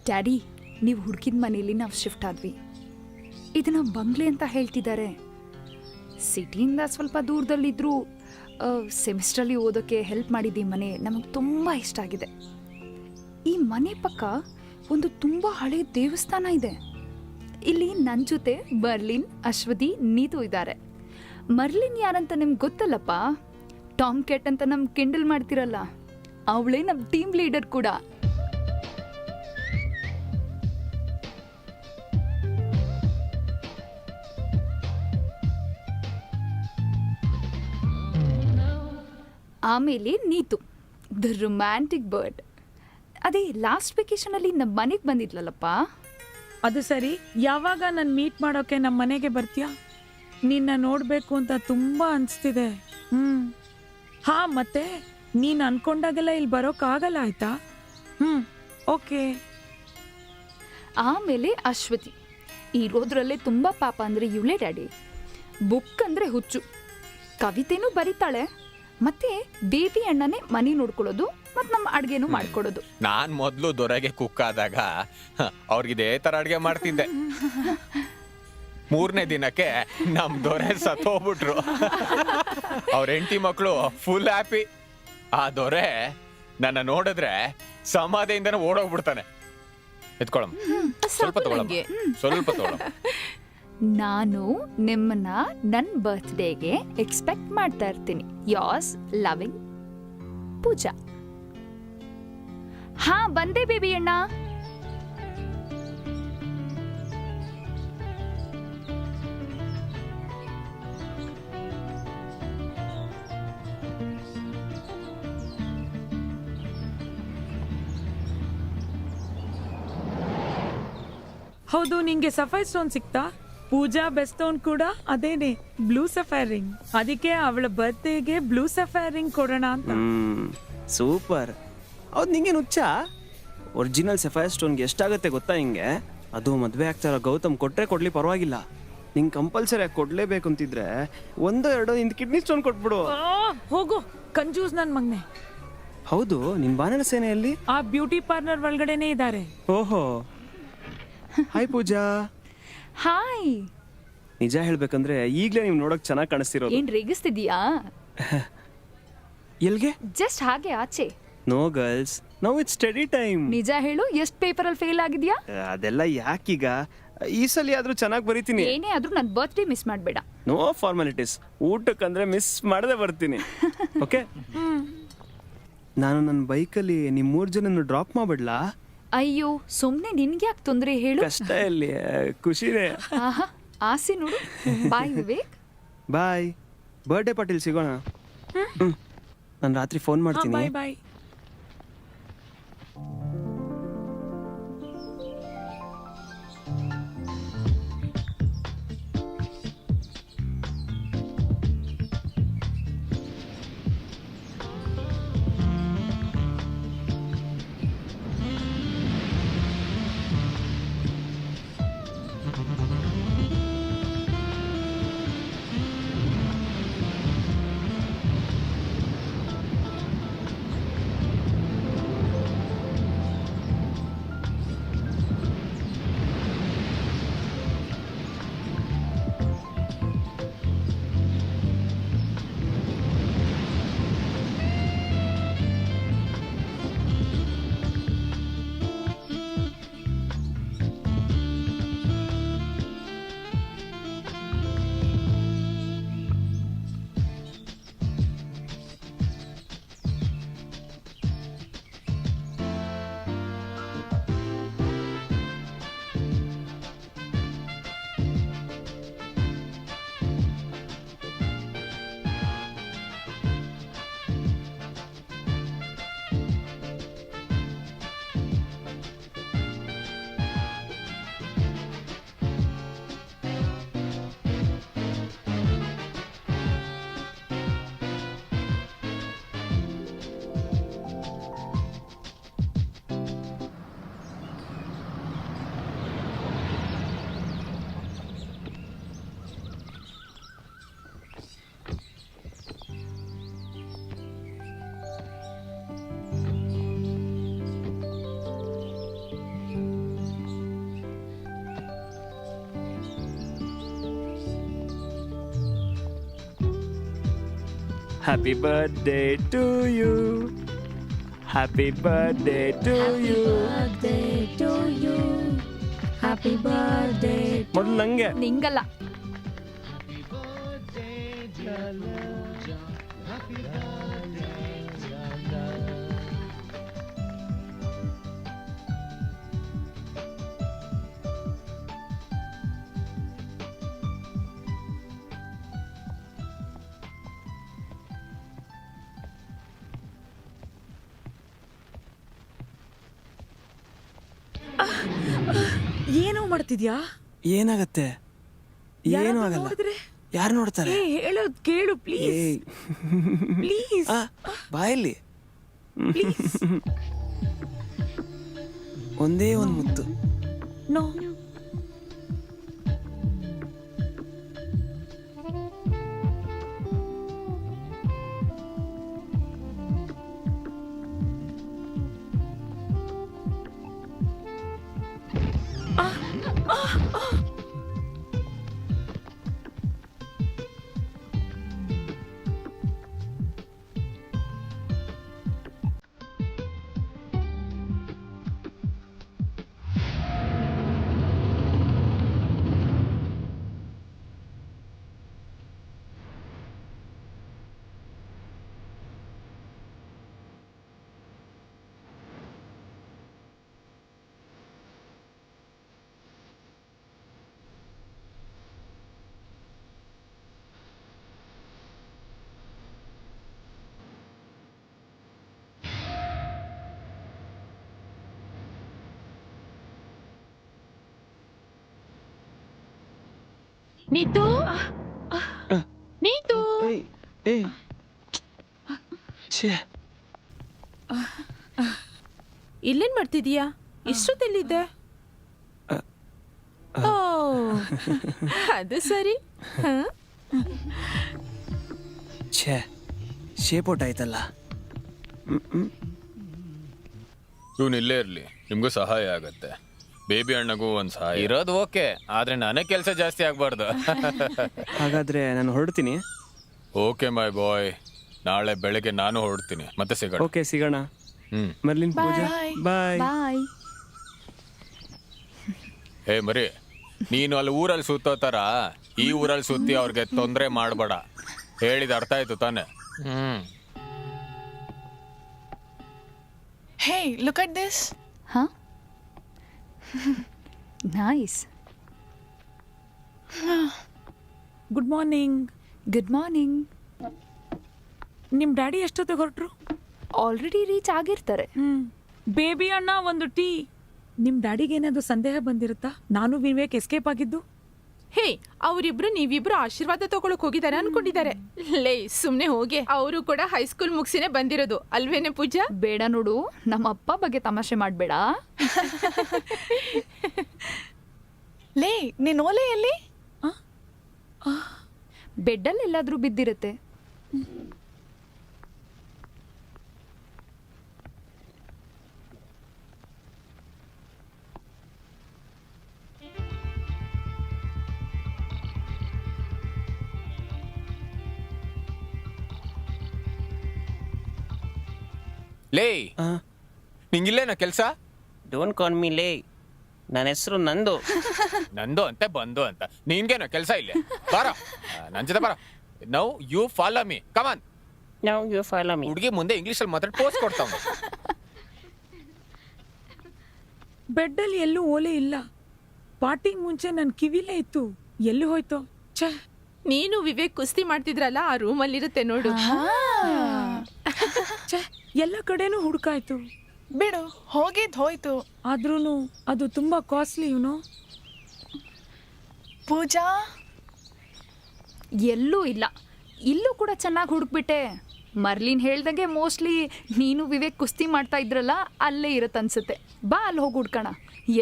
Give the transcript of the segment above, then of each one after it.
Daddy, ನೀವು ಹುಡುಕಿದ ಮನೇಲಿ ನಾವು ಶಿಫ್ಟ್ ಆದ್ವಿ. ಇದು ನಮ್ಮ ಬಂಗ್ಲೆ ಅಂತ ಹೇಳ್ತಿದ್ದಾರೆ. ಸಿಟಿಯಿಂದ ಸ್ವಲ್ಪ ದೂರದಲ್ಲಿದ್ದರೂ ಸೆಮಿಸ್ಟ್ರಲ್ಲಿ ಓದೋಕ್ಕೆ ಹೆಲ್ಪ್ ಮಾಡಿದ್ದು ಈ ಮನೆ ನಮಗೆ ತುಂಬ ಇಷ್ಟ ಆಗಿದೆ. ಈ ಮನೆ ಪಕ್ಕ ಒಂದು ತುಂಬ ಹಳೆಯ ದೇವಸ್ಥಾನ ಇದೆ. ಇಲ್ಲಿ ನನ್ನ ಜೊತೆ ಮರ್ಲಿನ್, ಅಶ್ವತಿ, ನೀತು ಇದ್ದಾರೆ. ಮರ್ಲಿನ್ ಯಾರಂತ ನಿಮ್ಗೆ ಗೊತ್ತಲ್ಲಪ್ಪ? ಟಾಮ್ ಕ್ಯಾಟ್ ಅಂತ ನಮ್ಗೆ ಕಿಂಡಲ್ ಮಾಡ್ತಿರಲ್ಲ, ಅವಳೇ ನಮ್ಮ ಟೀಮ್ ಲೀಡರ್ ಕೂಡ. ಆಮೇಲೆ ನೀತು, ದ ರೊಮ್ಯಾಂಟಿಕ್ ಬರ್ಡ್. ಅದೇ ಲಾಸ್ಟ್ ವೆಕೇಶನಲ್ಲಿ ನಮ್ಮ ಮನೆಗೆ ಬಂದಿದ್ಲಲ್ಲಪ್ಪ. ಅದು ಸರಿ, ಯಾವಾಗ ನಾನು ಮೀಟ್ ಮಾಡೋಕೆ ನಮ್ಮ ಮನೆಗೆ ಬರ್ತೀಯಾ? ನಿನ್ನ ನೋಡಬೇಕು ಅಂತ ತುಂಬ ಅನಿಸ್ತಿದೆ. ಹಾ, ಮತ್ತೆ ನೀನು ಅನ್ಕೊಂಡಾಗೆಲ್ಲ ಇಲ್ಲಿ ಬರೋಕ್ಕಾಗಲ್ಲ, ಆಯ್ತಾ? ಓಕೆ. ಆಮೇಲೆ ಅಶ್ವತಿ ಇರೋದ್ರಲ್ಲೇ ತುಂಬ ಪಾಪ ಅಂದರೆ ಇವಳೇ ಡ್ಯಾಡಿ. ಬುಕ್ ಅಂದರೆ ಹುಚ್ಚು, ಕವಿತೆನೂ ಬರೀತಾಳೆ, ಮತ್ತೆ ಬೇಬಿ ಅಣ್ಣನೇ ಮನೆ ನೋಡ್ಕೊಳ್ಳೋದು ಮತ್ತು ನಮ್ಮ ಅಡುಗೆನೂ ಮಾಡ್ಕೊಡೋದು. ನಾನ್ ಮೊದಲು ದೊರೆಗೆ ಕುಕ್ ಆದಾಗ ಅವ್ರಿಗಿದೇ ತರ ಅಡುಗೆ ಮಾಡ್ತಿದ್ದೆ. 3ನೇ ದಿನಕ್ಕೆ ನಮ್ ದೊರೆ ಸತ್ತೋಗ್ಬಿಟ್ರು. ಅವ್ರ ಹೆಂಡತಿ ಮಕ್ಕಳು ಫುಲ್ ಹ್ಯಾಪಿ. ಆ ದೊರೆ ನನ್ನ ನೋಡಿದ್ರೆ ಸಮಾಧಿಯಿಂದನೇ ಓಡೋಗ್ಬಿಡ್ತಾನೆ. ಎತ್ಕೊಳಮ್ಮ, ಸ್ವಲ್ಪ ತಗೊಳಮ್ಮ, ಸ್ವಲ್ಪ ತಗೊಳಮ್ಮ. ನಾನು ನಿಮ್ಮನ್ನ ನನ್ನ ಬರ್ತ್ಡೇಗೆ ಎಕ್ಸ್ಪೆಕ್ಟ್ ಮಾಡ್ತಾ ಇರ್ತೀನಿ. ಯೋರ್ಸ್ ಲವಿಂಗ್ ಪೂಜಾ. ಹಾ, ಬಂದೆ ಬೇಬಿ ಅಣ್ಣ. ಹೌದು, ನಿಂಗೆ ಸಫೈರ್ ಸ್ಟೋನ್ ಸಿಕ್ತಾ? ಪೂಜಾ ಬೆಸ್ಟ್ ಸ್ಟೋನ್ ಕೂಡ ಅದೇನೆ, ಬ್ಲೂ ಸಫೈರ್ ರಿಂಗ್. ಅದಕ್ಕೆ ಅವಳ ಬರ್ತ್ಡೇಗೆ ಬ್ಲೂ ಸಫೈರ್ ರಿಂಗ್ ಕೊಡೋಣ ಅಂತ. ಸೂಪರ್. ಹೌದು, ನಿಂಗೇನು ಹುಚ್ಚ? ಒರಿಜಿನಲ್ ಸಫೈರ್ ಸ್ಟೋನ್ಗೆ ಎಷ್ಟಾಗುತ್ತೆ ಗೊತ್ತಾ ಹಿಂಗೆ? ಅದು ಮದುವೆ ಆಗ್ತಾರ ಗೌತಮ್ ಕೊಟ್ರೆ ಕೊಡ್ಲಿ ಪರವಾಗಿಲ್ಲ. ನಿಂಗೆ ಕಂಪಲ್ಸರಿ ಕೊಡ್ಲೇಬೇಕು ಅಂತಿದ್ರೆ 1-2 ಇಂದ ಕಿಡ್ನಿ ಸ್ಟೋನ್ ಕೊಟ್ಬಿಡು. ಹೋಗು ಕಂಜೂಸ್ ನನ್ ಮಗ್ನೆ. ಹೌದು, ನಿನ್ ಬಾನರ ಸೇನೆಯಲ್ಲಿ ಆ ಬ್ಯೂಟಿ ಪಾರ್ಲರ್ ಒಳಗಡೆನೆ ಇದ್ದಾರೆ. ಓಹೋ, ಹಾಯ್ ಪೂಜಾ. ಹಾಯ್. ನಿಜ ಹೇಳ್ಬೇಕಂದ್ರೆ ಈಗ್ಲೇ ನೀವು ನೋಡಕ್ ಚೆನ್ನಾಗಿ ಕಾಣಿಸ್ತಿರೋದು. ಏನ್ ರೇಗಿಸ್ತಿದೀಯಾ? ಎಲ್ಗೆ? ಜಸ್ಟ್ ಹಾಗೆ ಆಚೆ. No girls, now it's study time. ನಿಜ ಹೇಳು, ಎಷ್ಟು ಪೇಪರಲ್ಲಿ ಫೇಲ್ ಆಗಿದ್ಯಾ? ಅದೆಲ್ಲ ಯಾಕೀಗ? ಈ ಸಲ ಆದ್ರೂ ಚೆನ್ನಾಗಿ ಬರೀತೀನಿ. ಏನೇ ಆದ್ರೂ ನನ್ನ ಬರ್ತ್ಡೇ ಮಿಸ್ ಮಾಡಬೇಡ. No formalities. ಊಟಕ್ಕಂದ್ರೆ ಮಿಸ್ ಮಾಡದೆ ಬರ್ತೀನಿ. ಓಕೆ. ನಾನು ನನ್ನ ಬೈಕಲ್ಲಿ ನಿಮ್ 3 ಜನನ್ನು ಡ್ರಾಪ್ ಮಾಡ್ಬಿಡ್ಲಾ? ಅಯ್ಯೋ, ಸುಮ್ನೆ ನಿನ್ಗೆ ಯಾಕೆ ತೊಂದರೆ ಹೇಳು? ಕಷ್ಟ ಇಲ್ಲಿ, ಖುಷಿನೇ. ಆಹಾ, ಆಸೆ ನೋಡು. ಬಾಯ್ ವಿವೇಕ್. ಬಾಯ್. ಬರ್ಡೇ ಪಾರ್ಟಿಲ್ ಸಿಗೋಣ. ನಾನು ರಾತ್ರಿ ಫೋನ್ ಮಾಡ್ತೀನಿ. Bye bye. Happy birthday to you, happy birthday to you. ಮೊದಲು ನಂಗೆ. ನಿಂಗಲ್ಲ. ಏನೋ ಮಾಡ್ತಿದ್ಯಾ? ಏನಾಗತ್ತೆ? ಏನು ಯಾರಾದ್ರೂ ಆಗಲ್ಲ. ನೋಡಿದ್ರೆ? ಯಾರು ನೋಡ್ತಾರೆ? ಹೇಳೋದ್ ಕೇಳು ಪ್ಲೀಸ್. ಏಯ್. ಪ್ಲೀಸ್ ಬಾಯಲ್ಲಿ ಪ್ಲೀಸ್. ಒಂದೇ ಒಂದು ಮುತ್ತು. ನೋ. ನೀತು ನೀತು ಏಯ್ ಏಯ್ ಛೇ. ಇಲ್ಲೇನ್ ಮಾಡ್ತಿದೀಯಾ? ಇಷ್ಟೊತ್ತಲ್ಲಿದ್ದೆ? ಓ ಅದು ಸರಿ. ಹ? ಛೇ, ಶೇಪ್ ಔಟ್ ಆಯ್ತಲ್ಲ. ಇವನು ಇಲ್ಲೇ ಇರ್ಲಿ, ನಿಮ್ಗೂ ಸಹಾಯ ಆಗತ್ತೆ. ಬೇಬಿ ಅಣ್ಣಗೂ ಒಂದ್ ಸಹಾಯ ಇರೋದು ಓಕೆ, ಆದ್ರೆ ನನಗೆ ಕೆಲಸ ಜಾಸ್ತಿ ಆಗ್ಬಾರ್ದು. ಹಾಗಾದ್ರೆ ನಾನು ಹೊರಡ್ತೀನಿ. ಓಕೆ ಮೈ ಬಾಯ್, ನಾಳೆ ಬೆಳಗ್ಗೆ ನಾನು ಹೊರಡ್ತೀನಿ, ಮತ್ತೆ ಸಿಗೋಣ. ಓಕೆ, ಸಿಗೋಣ. ಮರ್ಲಿನ್, ಪೂಜಾ, ಬಾಯ್. ಬಾಯ್. ಹೇ ಮರಿ, ನೀನು ಅಲ್ಲಿ ಊರಲ್ಲಿ ಸುತ್ತೋ ತರ ಈ ಊರಲ್ಲಿ ಸುತ್ತಿ ಅವ್ರಿಗೆ ತೊಂದರೆ ಮಾಡಬೇಡ. ಹೇಳಿದ ಅರ್ಥ ಆಯ್ತು ತಾನೆ? Hey, look at this. Huh? Nice. Good morning. Good morning. ನಿಮ್ ಡ್ಯಾಡಿ ಎಷ್ಟೊತ್ತಿಗೆ ಹೊರಟ್ರು? ಆಲ್ರೆಡಿ ರೀಚ್ ಆಗಿರ್ತಾರೆ. ಬೇಬಿ ಅಣ್ಣ ಒಂದು ಟೀ. ನಿಮ್ ಡ್ಯಾಡಿಗೆ ಏನಾದ್ರು ಸಂದೇಹ ಬಂದಿರುತ್ತಾ ನಾನು ವಿವೇಕ್ ಎಸ್ಕೇಪ್ ಆಗಿದ್ದು? ಹೇ, ಅವರಿಬ್ರು ನೀವಿಬ್ರು ಆಶೀರ್ವಾದ ತಗೊಳಕ್ ಹೋಗಿದ್ದಾರೆ ಅನ್ಕೊಂಡಿದ್ದಾರೆ. ಲೇ ಸುಮ್ನೆ ಹೋಗಿ, ಅವರು ಕೂಡ ಹೈಸ್ಕೂಲ್ ಮುಗಿಸಿನೇ ಬಂದಿರೋದು ಅಲ್ವೇನೆ ಪೂಜಾ? ಬೇಡ ನೋಡು, ನಮ್ಮ ಅಪ್ಪ ಬಗ್ಗೆ ತಮಾಷೆ ಮಾಡಬೇಡ. ಲೇ, ನಿನ್ ಓಲೆ ಎಲ್ಲಿ? ಬೆಡ್ಡಲ್ಲಿ ಎಲ್ಲಾದ್ರೂ ಬಿದ್ದಿರುತ್ತೆ. ಲೇ, ನಿಂಗಿಲ್ಲೇನ ಕೆಲ್ಸ? ಡೋಂಟ್ ಕಾಲ್ ಮೀ ಲೇ, ನನ್ನ ಹೆಸರು ನಂದು. ನಂದು ಅಂತೆ ಬಂದು ಅಂತ, ನಿನ್ಗೇನ ಕೆಲ್ಸ ಇಲ್ಲೇ? ಬಾರ ನನ್ ಜೊತೆ ಬಾರ. Now you follow me, come on. Now you follow me. ಹುಡುಗಿ ಮುಂದೆ ಇಂಗ್ಲಿಷಲ್ಲಿ ಮಾತಾಡಿ ಪೋಸ್ಟ್ ಕೊಡ್ತಾವ. ಬೆಡ್ಡಲ್ಲಿ ಎಲ್ಲೂ ಓಲೆ ಇಲ್ಲ. ಪಾರ್ಟಿಗೆ ಮುಂಚೆ ನನ್ನ ಕಿವಿಲೇ ಇತ್ತು, ಎಲ್ಲಿ ಹೋಯ್ತು? ಛೇ, ನೀನು ವಿವೇಕ್ ಕುಸ್ತಿ ಮಾಡ್ತಿದ್ರಲ್ಲ, ಆ ರೂಮಲ್ಲಿರುತ್ತೆ ನೋಡು. ಛೇ, ಎಲ್ಲ ಕಡೆನೂ ಹುಡುಕಾಯ್ತು. ಬಿಡು, ಹೋಗಿದ್ ಹೋಯ್ತು. ಆದ್ರೂನು ಅದು ತುಂಬಾ ಕಾಸ್ಟ್ಲಿ, ಯುನೋ. ಪೂಜಾ, ಎಲ್ಲೂ ಇಲ್ಲ. ಇಲ್ಲೂ ಕೂಡ ಚೆನ್ನಾಗಿ ಹುಡುಕ್ಬಿಟ್ಟೆ. ಮರ್ಲಿನ್ ಹೇಳ್ದಂಗೆ ಮೋಸ್ಟ್ಲಿ ನೀನು ವಿವೇಕ್ ಕುಸ್ತಿ ಮಾಡ್ತಾ ಇದ್ರಲ್ಲ, ಅಲ್ಲೇ ಇರತ್ತೆ ಅನ್ಸುತ್ತೆ. ಬಾ ಅಲ್ಲಿ ಹೋಗಿ ಹುಡ್ಕೋಣ.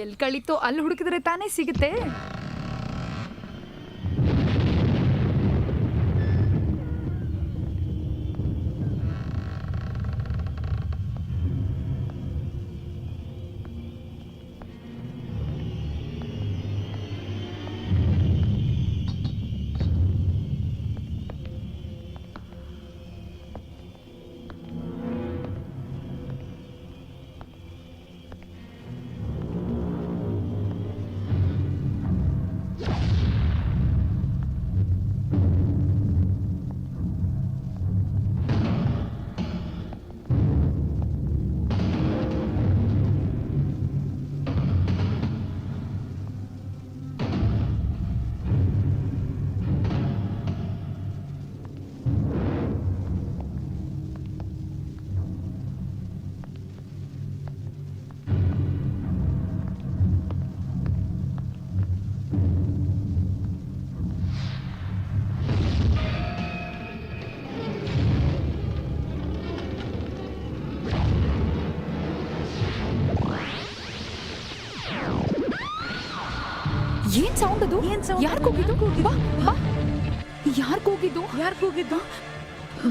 ಎಲ್ಲಿ ಕಳೀತೋ ಅಲ್ಲಿ ಹುಡುಕಿದ್ರೆ ತಾನೇ ಸಿಗುತ್ತೆ. ಏನ್ ಸೌಂಡ್ ಅದು? ಏನ್ sound? ಯಾರ್ ಕೂಗಿದ್ದು? ಬಾ ಬಾ. ಯಾರ್ ಕೂಗಿದ್ದು? ಯಾರು ಕೂಗಿದ್ದು?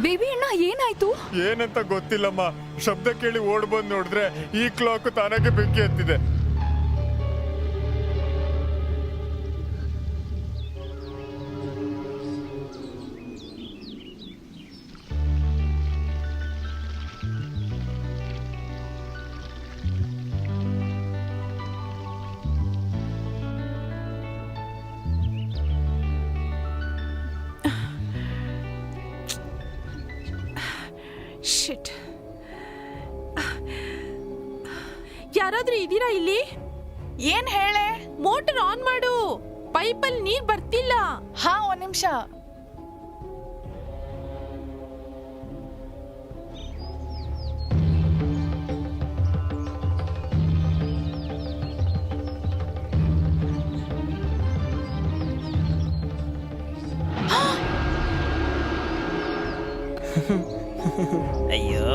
ಬೇಬಿ ಅಣ್ಣ ಏನಾಯ್ತು? ಏನಂತ ಗೊತ್ತಿಲ್ಲಮ್ಮ, ಶಬ್ದ ಕೇಳಿ ಓಡ್ ಬಂದ್ ನೋಡಿದ್ರೆ ಈ ಕ್ಲಾಕ್ ತಾನಾಗೆ ಬೆಂಕಿ ಹತ್ತಿದೆ. ಶಿಟ್. ಯಾರಾದ್ರೂ ಇದೀರಾ ಇಲ್ಲಿ? ಏನ್ ಹೇಳೆ? ಮೋಟರ್ ಆನ್ ಮಾಡು, ಪೈಪಲ್ಲಿ ನೀರ್ ಬರ್ತಿಲ್ಲ. ಹಾ, ಒಂದ್ ನಿಮಿಷ. ಅಯ್ಯೋ,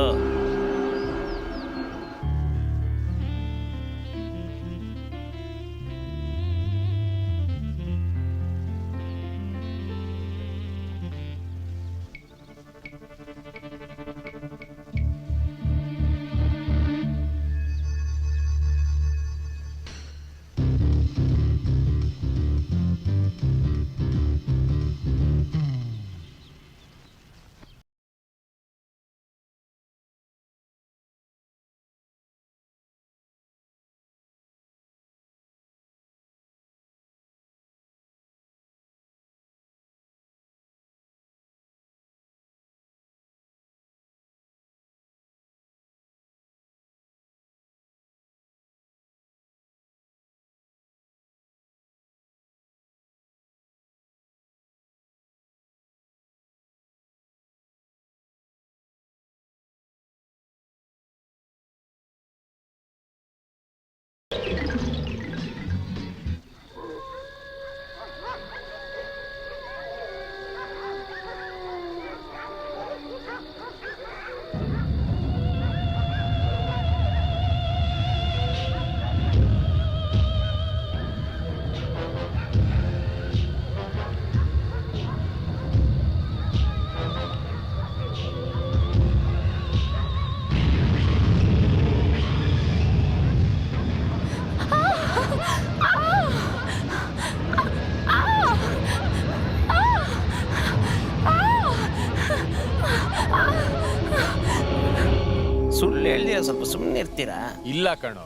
ಸುಳ್ಳು ಹೇಳ್ದಿರ, ಸ್ವಲ್ಪ ಸುಮ್ಮನೆ ಇರ್ತೀರಾ? ಇಲ್ಲ ಕಣೋ,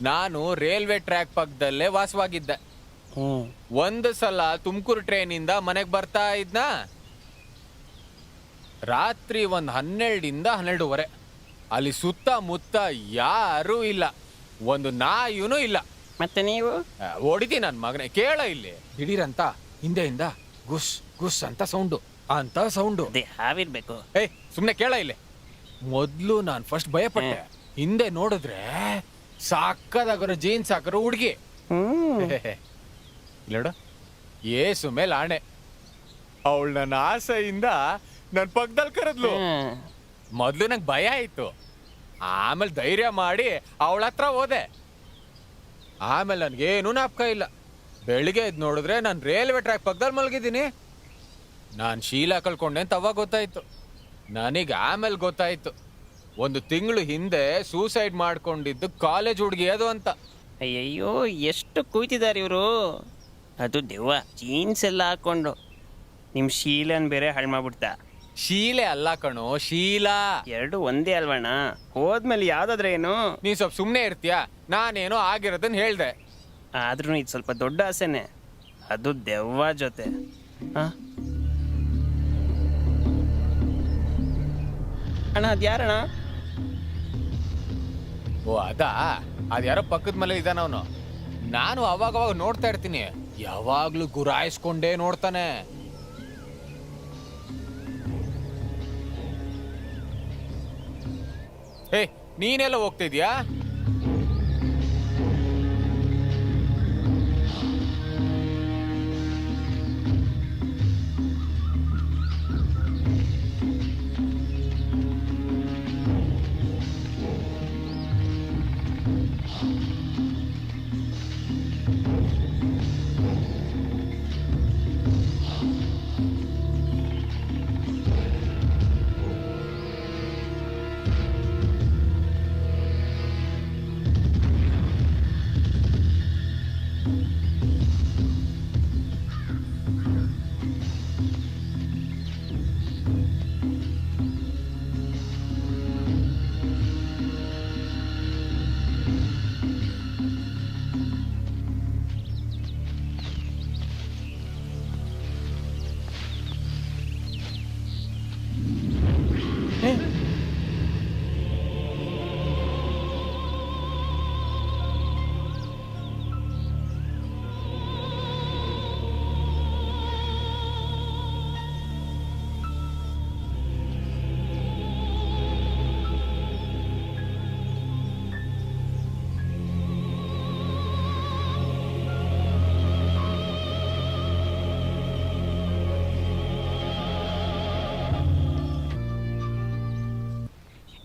ನಾನು ರೈಲ್ವೆ ಟ್ರ್ಯಾಕ್ ಪಕ್ಕದಲ್ಲೇ ವಾಸವಾಗಿದ್ದೆ. ಒಂದು ಸಲ ತುಮಕೂರು ಟ್ರೈನಿಂದ ಮನೆಗೆ ಬರ್ತಾ ಇದ್ನ, ರಾತ್ರಿ ಒಂದು 12ರಿಂದ 12:30. ಅಲ್ಲಿ ಸುತ್ತಮುತ್ತ ಯಾರೂ ಇಲ್ಲ, ಒಂದು ನಾಯಿನೂ ಇಲ್ಲ. ಮತ್ತೆ ನೀವು ಹೊಡಿತಿ ನನ್ನ ಮಗನೇ. ಕೇಳ ಇಲ್ಲಿ, ದಿಢೀರಂತ ಹಿಂದೆಯಿಂದ ಗುಸ್ ಗುಸ್ ಅಂತ ಸೌಂಡು, ಅಂತ ಸೌಂಡು. ಅದೇ ಹಾವಿರ್ಬೇಕು. ಏಯ್ ಸುಮ್ನೆ ಕೇಳ ಇಲ್ಲಿ. ಮೊದ್ಲು ನಾನು ಫಸ್ಟ್ ಭಯಪಟ್ಟೆ, ಹಿಂದೆ ನೋಡಿದ್ರೆ ಸಾಕದಾಗರ ಜೀನ್ಸ್ ಹಾಕರು ಹುಡುಗಿ. ನೋಡು, ಏಸು ಮೇಲೆ ಆಣೆ, ಅವಳು ನನ್ನ ಆಸೆಯಿಂದ ನನ್ನ ಪಕ್ಕದಲ್ಲಿ ಕರೆದ್ಲು. ಮೊದ್ಲು ನಂಗೆ ಭಯ ಆಯ್ತು, ಆಮೇಲೆ ಧೈರ್ಯ ಮಾಡಿ ಅವಳ ಹತ್ರ ಹೋದೆ. ಆಮೇಲೆ ನನ್ಗೇನು ಜ್ಞಾಪಕ ಇಲ್ಲ. ಬೆಳಿಗ್ಗೆ ಎದ್ದು ನೋಡಿದ್ರೆ ನಾನು ರೈಲ್ವೆ ಟ್ರ್ಯಾಕ್ ಪಕ್ಕದಲ್ಲಿ ಮಲಗಿದ್ದೀನಿ. ನಾನು ಶೀಲ ಕಳ್ಕೊಂಡೆ ಅಂತ ಅವಾಗ ಗೊತ್ತಾಯ್ತು. ನನಗೆ ಆಮೇಲೆ ಗೊತ್ತಾಯ್ತು, 1 ತಿಂಗಳು ಹಿಂದೆ ಸೂಸೈಡ್ ಮಾಡ್ಕೊಂಡಿದ್ದು ಕಾಲೇಜ್ ಹುಡುಗಿ ಅದು ಅಂತ. ಅಯ್ಯಯ್ಯೋ, ಎಷ್ಟು ಕೂಯ್ತಿದ್ದಾರೆ ಇವರು. ಅದು ದೆವ್ವ, ಜೀನ್ಸ್ ಎಲ್ಲ ಹಾಕೊಂಡು. ನಿಮ್ಮ ಶೀಲನ್ ಬೇರೆ ಹಾಳು ಮಾಡ್ಬಿಡ್ತಾ. ಶೀಲೆ ಅಲ್ಲ ಕಣೋ, ಶೀಲಾ. ಎರಡು ಒಂದೇ ಅಲ್ವಣ್ಣ? ಹೋದ್ಮೇಲೆ ಯಾವ್ದಾದ್ರೆ ಏನು? ನೀನ್ ಸ್ವಲ್ಪ ಸುಮ್ಮನೆ ಇರ್ತೀಯಾ? ನಾನೇನೋ ಆಗಿರೋದನ್ನ ಹೇಳ್ದೆ. ಆದ್ರೂ ಇದು ಸ್ವಲ್ಪ ದೊಡ್ಡ ಆಸೆನೆ, ಅದು ದೆವ್ವ ಜೊತೆ. ಅಣ್ಣ, ಅದ್ಯಾರಣ್ಣ? ಓ ಅದಾ, ಅದ್ಯಾರೋ ಪಕ್ಕದ ಮನೆ ಇದ್ದಾನ ಅವನು. ನಾನು ಅವಾಗ ನೋಡ್ತಾ ಇರ್ತೀನಿ, ಯಾವಾಗ್ಲೂ ಗುರಾಯಿಸ್ಕೊಂಡೇ ನೋಡ್ತಾನೆ. ಹೇ, ನೀನೆಲ್ಲ ಹೋಗ್ತಿದ್ಯಾ?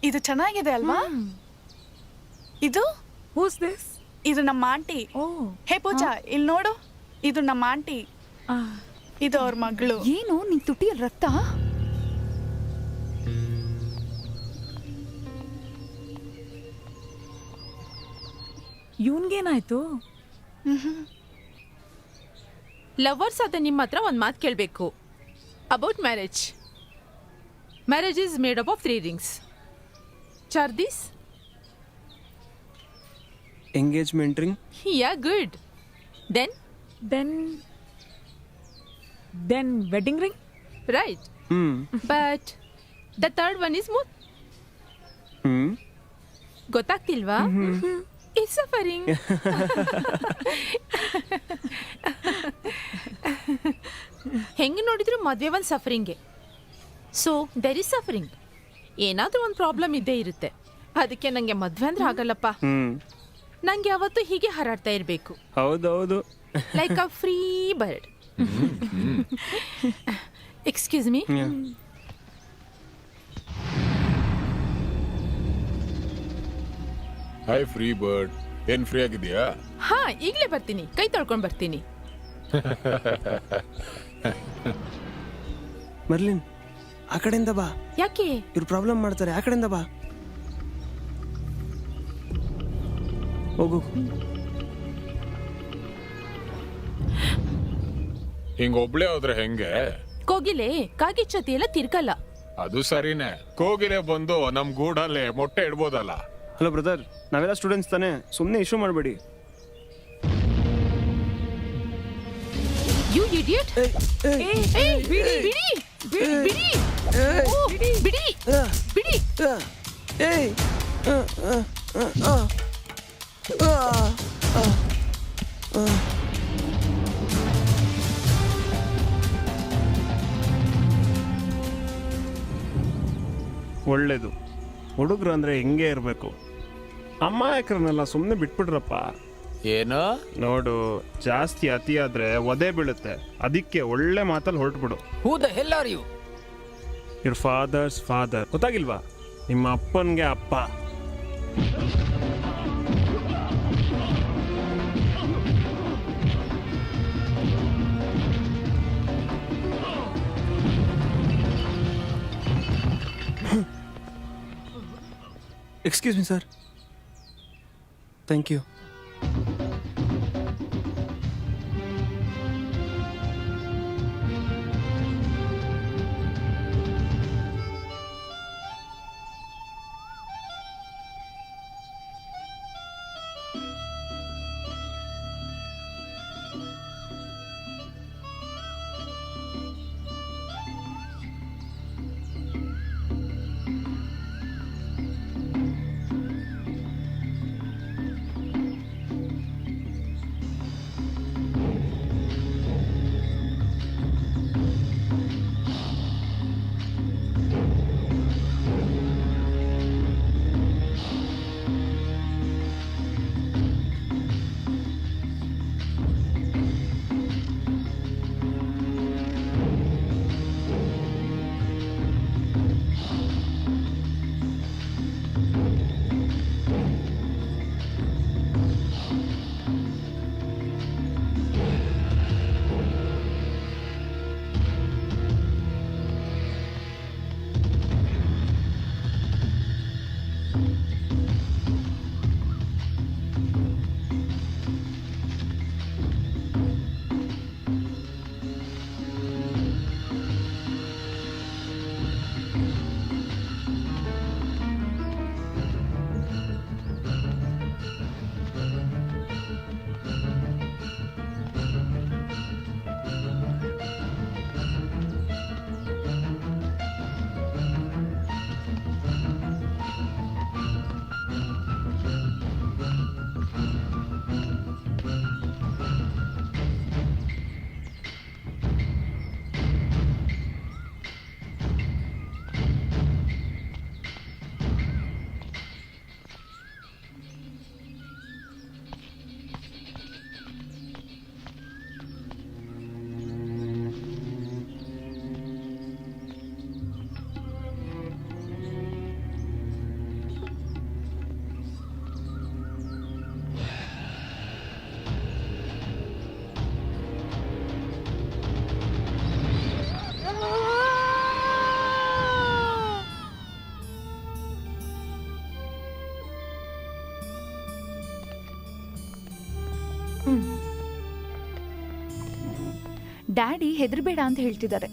ಇದು ಚೆನ್ನಾಗಿದೆ ಅಲ್ವಾ? ಇದು ಹೂಸ್ ದಿಸ್? ಇದು ನಮ್ಮ ಆಂಟಿ. ಓ ಹೇ ಪೂಜಾ, ಇಲ್ಲಿ ನೋಡು. ಇದು ನಮ್ಮ ಆಂಟಿ. ಇದು ಅವ್ರ ಮಗಳು. ಏನು ನಿನ್ ತುಟಿಯಲ್ಲಿ ರಕ್ತ? ಇವನ್ಗೇನಾಯ್ತು? ಲವರ್ಸ್ ಆದ ನಿಮ್ಮ ಹತ್ರ ಒಂದು ಮಾತು ಕೇಳಬೇಕು about marriage. Marriage is made up of 3 rings. ಚಾರ್ದೀಸ್? Engagement ring. Yeah good. Then then wedding ring. Right. Hmm but the third one is ಮೂತ್. ಹ್ಮ್ ಗೊತ್ತಾಗ್ತಿಲ್ವಾ? It's suffering. ಹೆಂಗೆ ನೋಡಿದ್ರು ಮದುವೆ ಒಂದು ಸಫರಿಂಗೆ. So there is suffering. ಏನಾದರೂ ಒಂದು ಪ್ರಾಬ್ಲಮ್ ಇದ್ದೇ ಇರುತ್ತೆ. ಅದಕ್ಕೆ ನನಗೆ ಮದುವೆ ಅಂದ್ರೆ ಆಗಲ್ಲಪ್ಪ. ಹ್ಮ್ ನಂಗೆ ಯಾವತ್ತೂ ಹೀಗೆ ಹಾರಾಡ್ತಾ ಇರಬೇಕು, ಹೌದೌದು. Like a free bird. Excuse me. Hi free bird, ಏನ್ ಫ್ರೀ ಆಗಿದೆಯಾ? ಹಾ, ಈಗಲೇ ಬರ್ತೀನಿ, ಕೈ ತೊಳ್ಕೊಂಡು ಬರ್ತೀನಿ. ಮರ್ಲಿನ್, ಆ ಕಡೆಯಿಂದ ಬಾ. ಯಾಕೆ? ಇವ್ರು ಪ್ರಾಬ್ಲಮ್ ಮಾಡ್ತಾರೆ. ಆ ಕಡೆಯಿಂದ ಬಾ. ಹೋಗು. ಹಿಂಗ ಒಬ್ಳೆ ಹೋದ್ರೆ ಹೆಂಗೆ? ಕೋಗಿಲೆ ಕಾಗಿಚ್ಚತಿ ಎಲ್ಲ ತಿರ್ಕಲ್ಲ. ಅದು ಸರಿನೇ. ಕೋಗಿಲೆ ಬಂದು ನಮ್ ಗೂಡಲ್ಲಿ ಮೊಟ್ಟೆ ಇಡ್ಬೋದಲ್ಲ. ಹಲೋ ಬ್ರದರ್, ನಾವೆಲ್ಲ ಸ್ಟೂಡೆಂಟ್ಸ್ ತಾನೆ, ಸುಮ್ಮನೆ ಇಶ್ಯೂ ಮಾಡಬೇಡಿ. You idiot. ಬಿಡಿ ಬಿಡಿ ಬಿಡಿ ಬಿಡಿ ಬಿಡಿ. ಒಳ್ಳೇದು. ಹುಡುಗರು ಅಂದ್ರೆ ಹಿಂಗೆ ಇರಬೇಕು. ಅಮ್ಮಾಯಕ್ರನ್ನೆಲ್ಲ ಸುಮ್ಮನೆ ಬಿಟ್ಬಿಡ್ರಪ್ಪ. ಏನು? ನೋಡು, ಜಾಸ್ತಿ ಅತಿಯಾದ್ರೆ ಒದೆ ಬೀಳುತ್ತೆ. ಅದಕ್ಕೆ ಒಳ್ಳೆ ಮಾತಲ್ಲಿ ಹೊರಟ್ಬಿಡು. Who the hell are you? Your father's father. ಗೊತ್ತಾಗಿಲ್ವಾ? ನಿಮ್ಮ ಅಪ್ಪನ್ಗೆ ಅಪ್ಪ. Excuse me sir. Thank you. Daddy ಹೆದರ್ಬೇಡ ಅಂತ ಹೇಳ್ತಿದ್ದಾರೆ.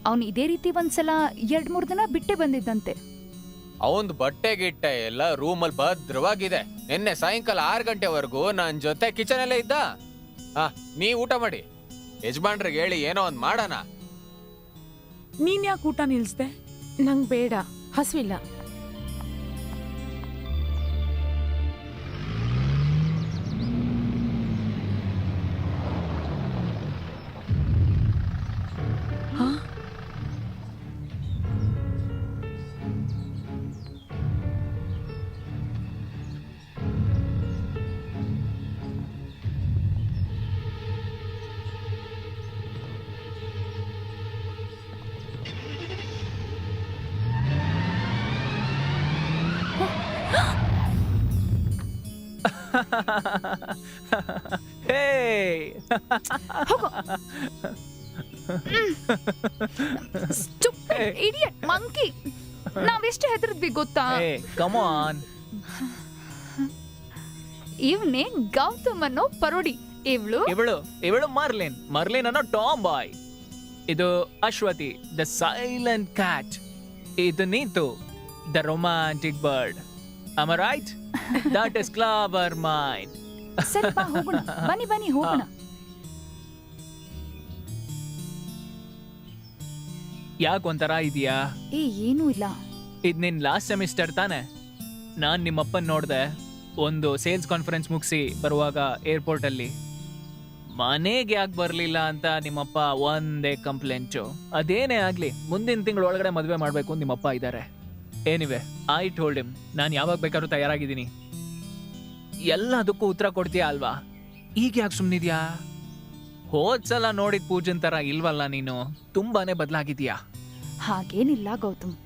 ಅವನು ಇದೇ ರೀತಿ ಒಂದ್ಸಲ 2-3 ದಿನ ಬಿಟ್ಟೆ ಬಂದಿದ್ದಂತೆ. ಅವಂದ್ ಬಟ್ಟೆ ಗಿಟ್ಟೆ ಎಲ್ಲ ರೂಮಲ್ಲಿ ಭದ್ರವಾಗಿದೆ. ನಿನ್ನೆ ಸಾಯಂಕಾಲ 6 ಗಂಟೆವರೆಗೂ ನನ್ ಜೊತೆ ಕಿಚನ್ ಅಲ್ಲೇ ಇದ್ದ. ನೀ ಊಟ ಮಾಡಿ, ಯಜಮಾನ್ರಿಗೆ ಹೇಳಿ ಏನೋ ಒಂದ್ ಮಾಡೋಣ. ನೀನ್ ಯಾಕೆ ಊಟ ನಿಲ್ಸ್ದೆ? ನಂಗ್ ಬೇಡ, ಹಸುವಿಲ್ಲ. ಇಡಿಯಟ್ ಮಂಕಿ, ನಾವೆಷ್ಟು ಹೆದರಿದ್ವಿ ಗೊತ್ತಾ? Come on. ಇವನೇ ಗೌತಮ್ ಅನ್ನೋ ಪರೋಡಿ. ಇವಳು ಮರ್ಲಿನ್ ಅನ್ನೋ ಟಾಮ್ ಬಾಯ್. ಇದು ಅಶ್ವತಿ ದ ಸೈಲೆಂಟ್ ಕ್ಯಾಟ್. ಇದು Neetu the romantic bird. Am I right? That is clever mind. ಸರಿ ಬಾ ಹೋಗೋಣ, ಬನ್ನಿ ಹೋಗೋಣ. ಯಾಕೆ ಒಂಥರ ಇದೆಯಾ? ಏನೂ ಇಲ್ಲ. ಇದು ನಿನ್ ಲಾಸ್ಟ್ ಸೆಮಿಸ್ಟರ್ ತಾನೆ? ನಾನ್ ನಿಮ್ಮಪ್ಪನ್ ನೋಡ್ದೆ ಒಂದು ಸೇಲ್ಸ್ ಕಾನ್ಫರೆನ್ಸ್ ಮುಗಿಸಿ ಬರುವಾಗ ಏರ್ಪೋರ್ಟ್ ಅಲ್ಲಿ. ಮನೆಗೆ ಯಾಕೆ ಬರ್ಲಿಲ್ಲ ಅಂತ ನಿಮ್ಮಪ್ಪ ಒಂದೇ ಕಂಪ್ಲೇಂಟು. ಅದೇನೇ ಆಗ್ಲಿ ಮುಂದಿನ ತಿಂಗಳ ಒಳಗಡೆ ಮದುವೆ ಮಾಡ್ಬೇಕು ನಿಮ್ಮಪ್ಪ ಇದ್ದಾರೆ. ಏನಿವೆ ಐ ಟೋಲ್ಡ್ ಹಿಮ್ ನಾನು ಯಾವಾಗ ಬೇಕಾದ್ರೂ ತಯಾರಾಗಿದ್ದೀನಿ. ಎಲ್ಲದಕ್ಕೂ ಉತ್ತರ ಕೊಡ್ತೀಯಾ ಅಲ್ವಾ? ಈಗ ಯಾಕೆ ಸುಮ್ಮನಿದ್ಯಾ? ಹೋದ್ಸಲ ನೋಡಿದ ಪೂಜನ್ ತರ ಇಲ್ವಲ್ಲ ನೀನು, ತುಂಬಾನೇ ಬದಲಾಗಿದ್ಯಾ. ಹಾಗೇನಿಲ್ಲ ಗೌತಮ್,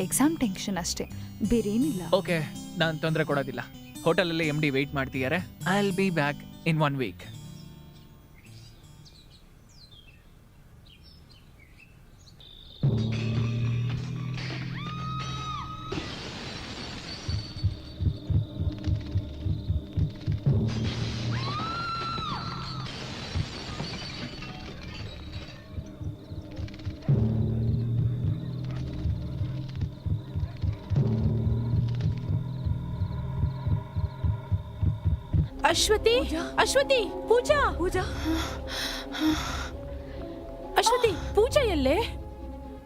ಎಕ್ಸಾಮ್ ಟೆನ್ಷನ್ ಅಷ್ಟೇ, ಬೇರೇನಿಲ್ಲ. ಓಕೆ, ನಾನು ತೊಂದರೆ ಕೊಡೋದಿಲ್ಲ. ಹೋಟೆಲಲ್ಲಿ MD ವೇಟ್ ಮಾಡ್ತಿದ್ದಾರೆ. I will be back in 1 week. Ashwathi, Pooja. Ashwathi, Pooja ಎಲ್ಲೇ?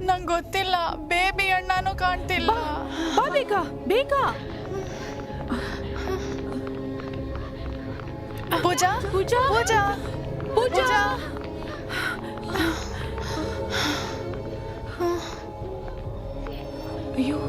ನಂಗೆ ಗೊತ್ತಿಲ್ಲ, ಬೇಬಿ ಅಣ್ಣನೂ ಕಾಣ್ತಿಲ್ಲ. ಬಾ ಬೇಗ. ಪೂಜಾ. ಅಯ್ಯೋ,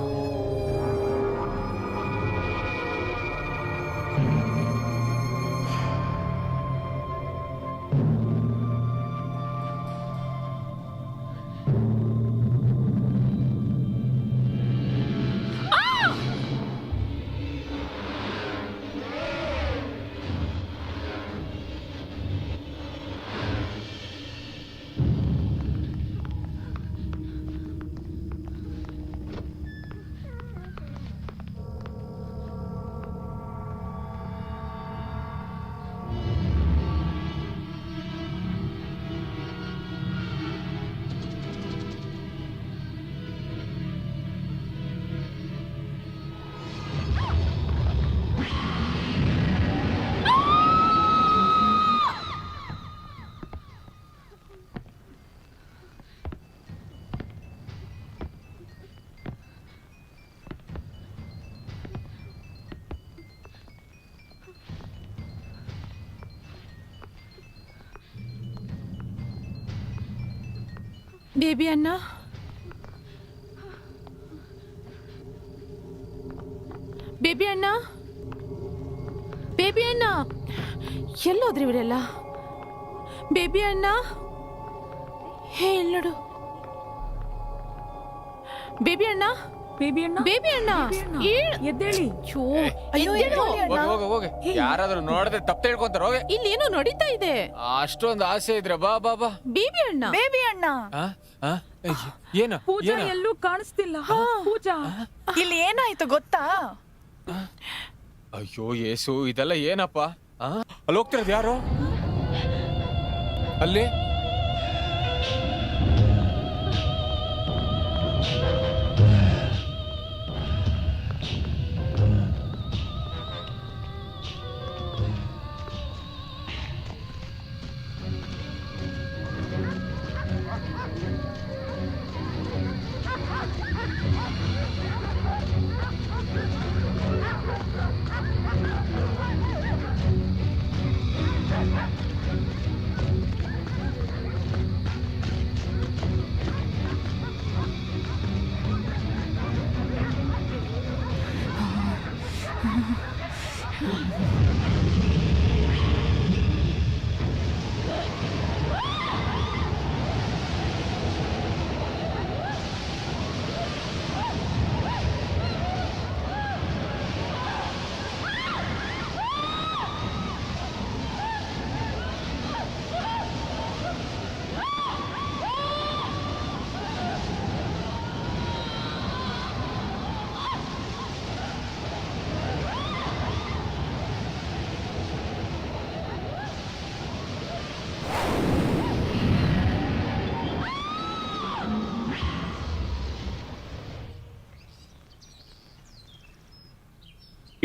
ಬೇಬಿ ಅಣ್ಣ, ಎಲ್ಲೋದ್ರಿ ಇವರೆಲ್ಲ? ಬೇಬಿ ಅಣ್ಣ, ಹೇ ನೋಡು. ಬೇಬಿ ಅಣ್ಣ, ಎದ್ದೇಳಿ. ಹೋಗಿ ಯಾರಾದ್ರೂ ನೋಡದೆ ತಪ್ಪು ತಿಳ್ಕೊಂತಾರ. ಹೋಗಿ, ಇಲ್ಲಿ ಏನೋ ನಡೀತಾ ಇದೆ. ಅಷ್ಟೊಂದು ಆಸೆ ಇದ್ರೆ ಬಾ. ಬೇಬಿ ಅಣ್ಣ. ಏನು ಪೂಜಾ ಎಲ್ಲೂ ಕಾಣಿಸ್ತಿಲ್ಲ. ಪೂಜಾ, ಇಲ್ಲಿ ಏನಾಯ್ತು ಗೊತ್ತಾ? ಅಯ್ಯೋ ಯೇಸು, ಇದೆಲ್ಲ ಏನಪ್ಪ? ಅಲ್ಲಿ ಹೋಗ್ತಿರೋದು ಯಾರು? ಅಲ್ಲಿ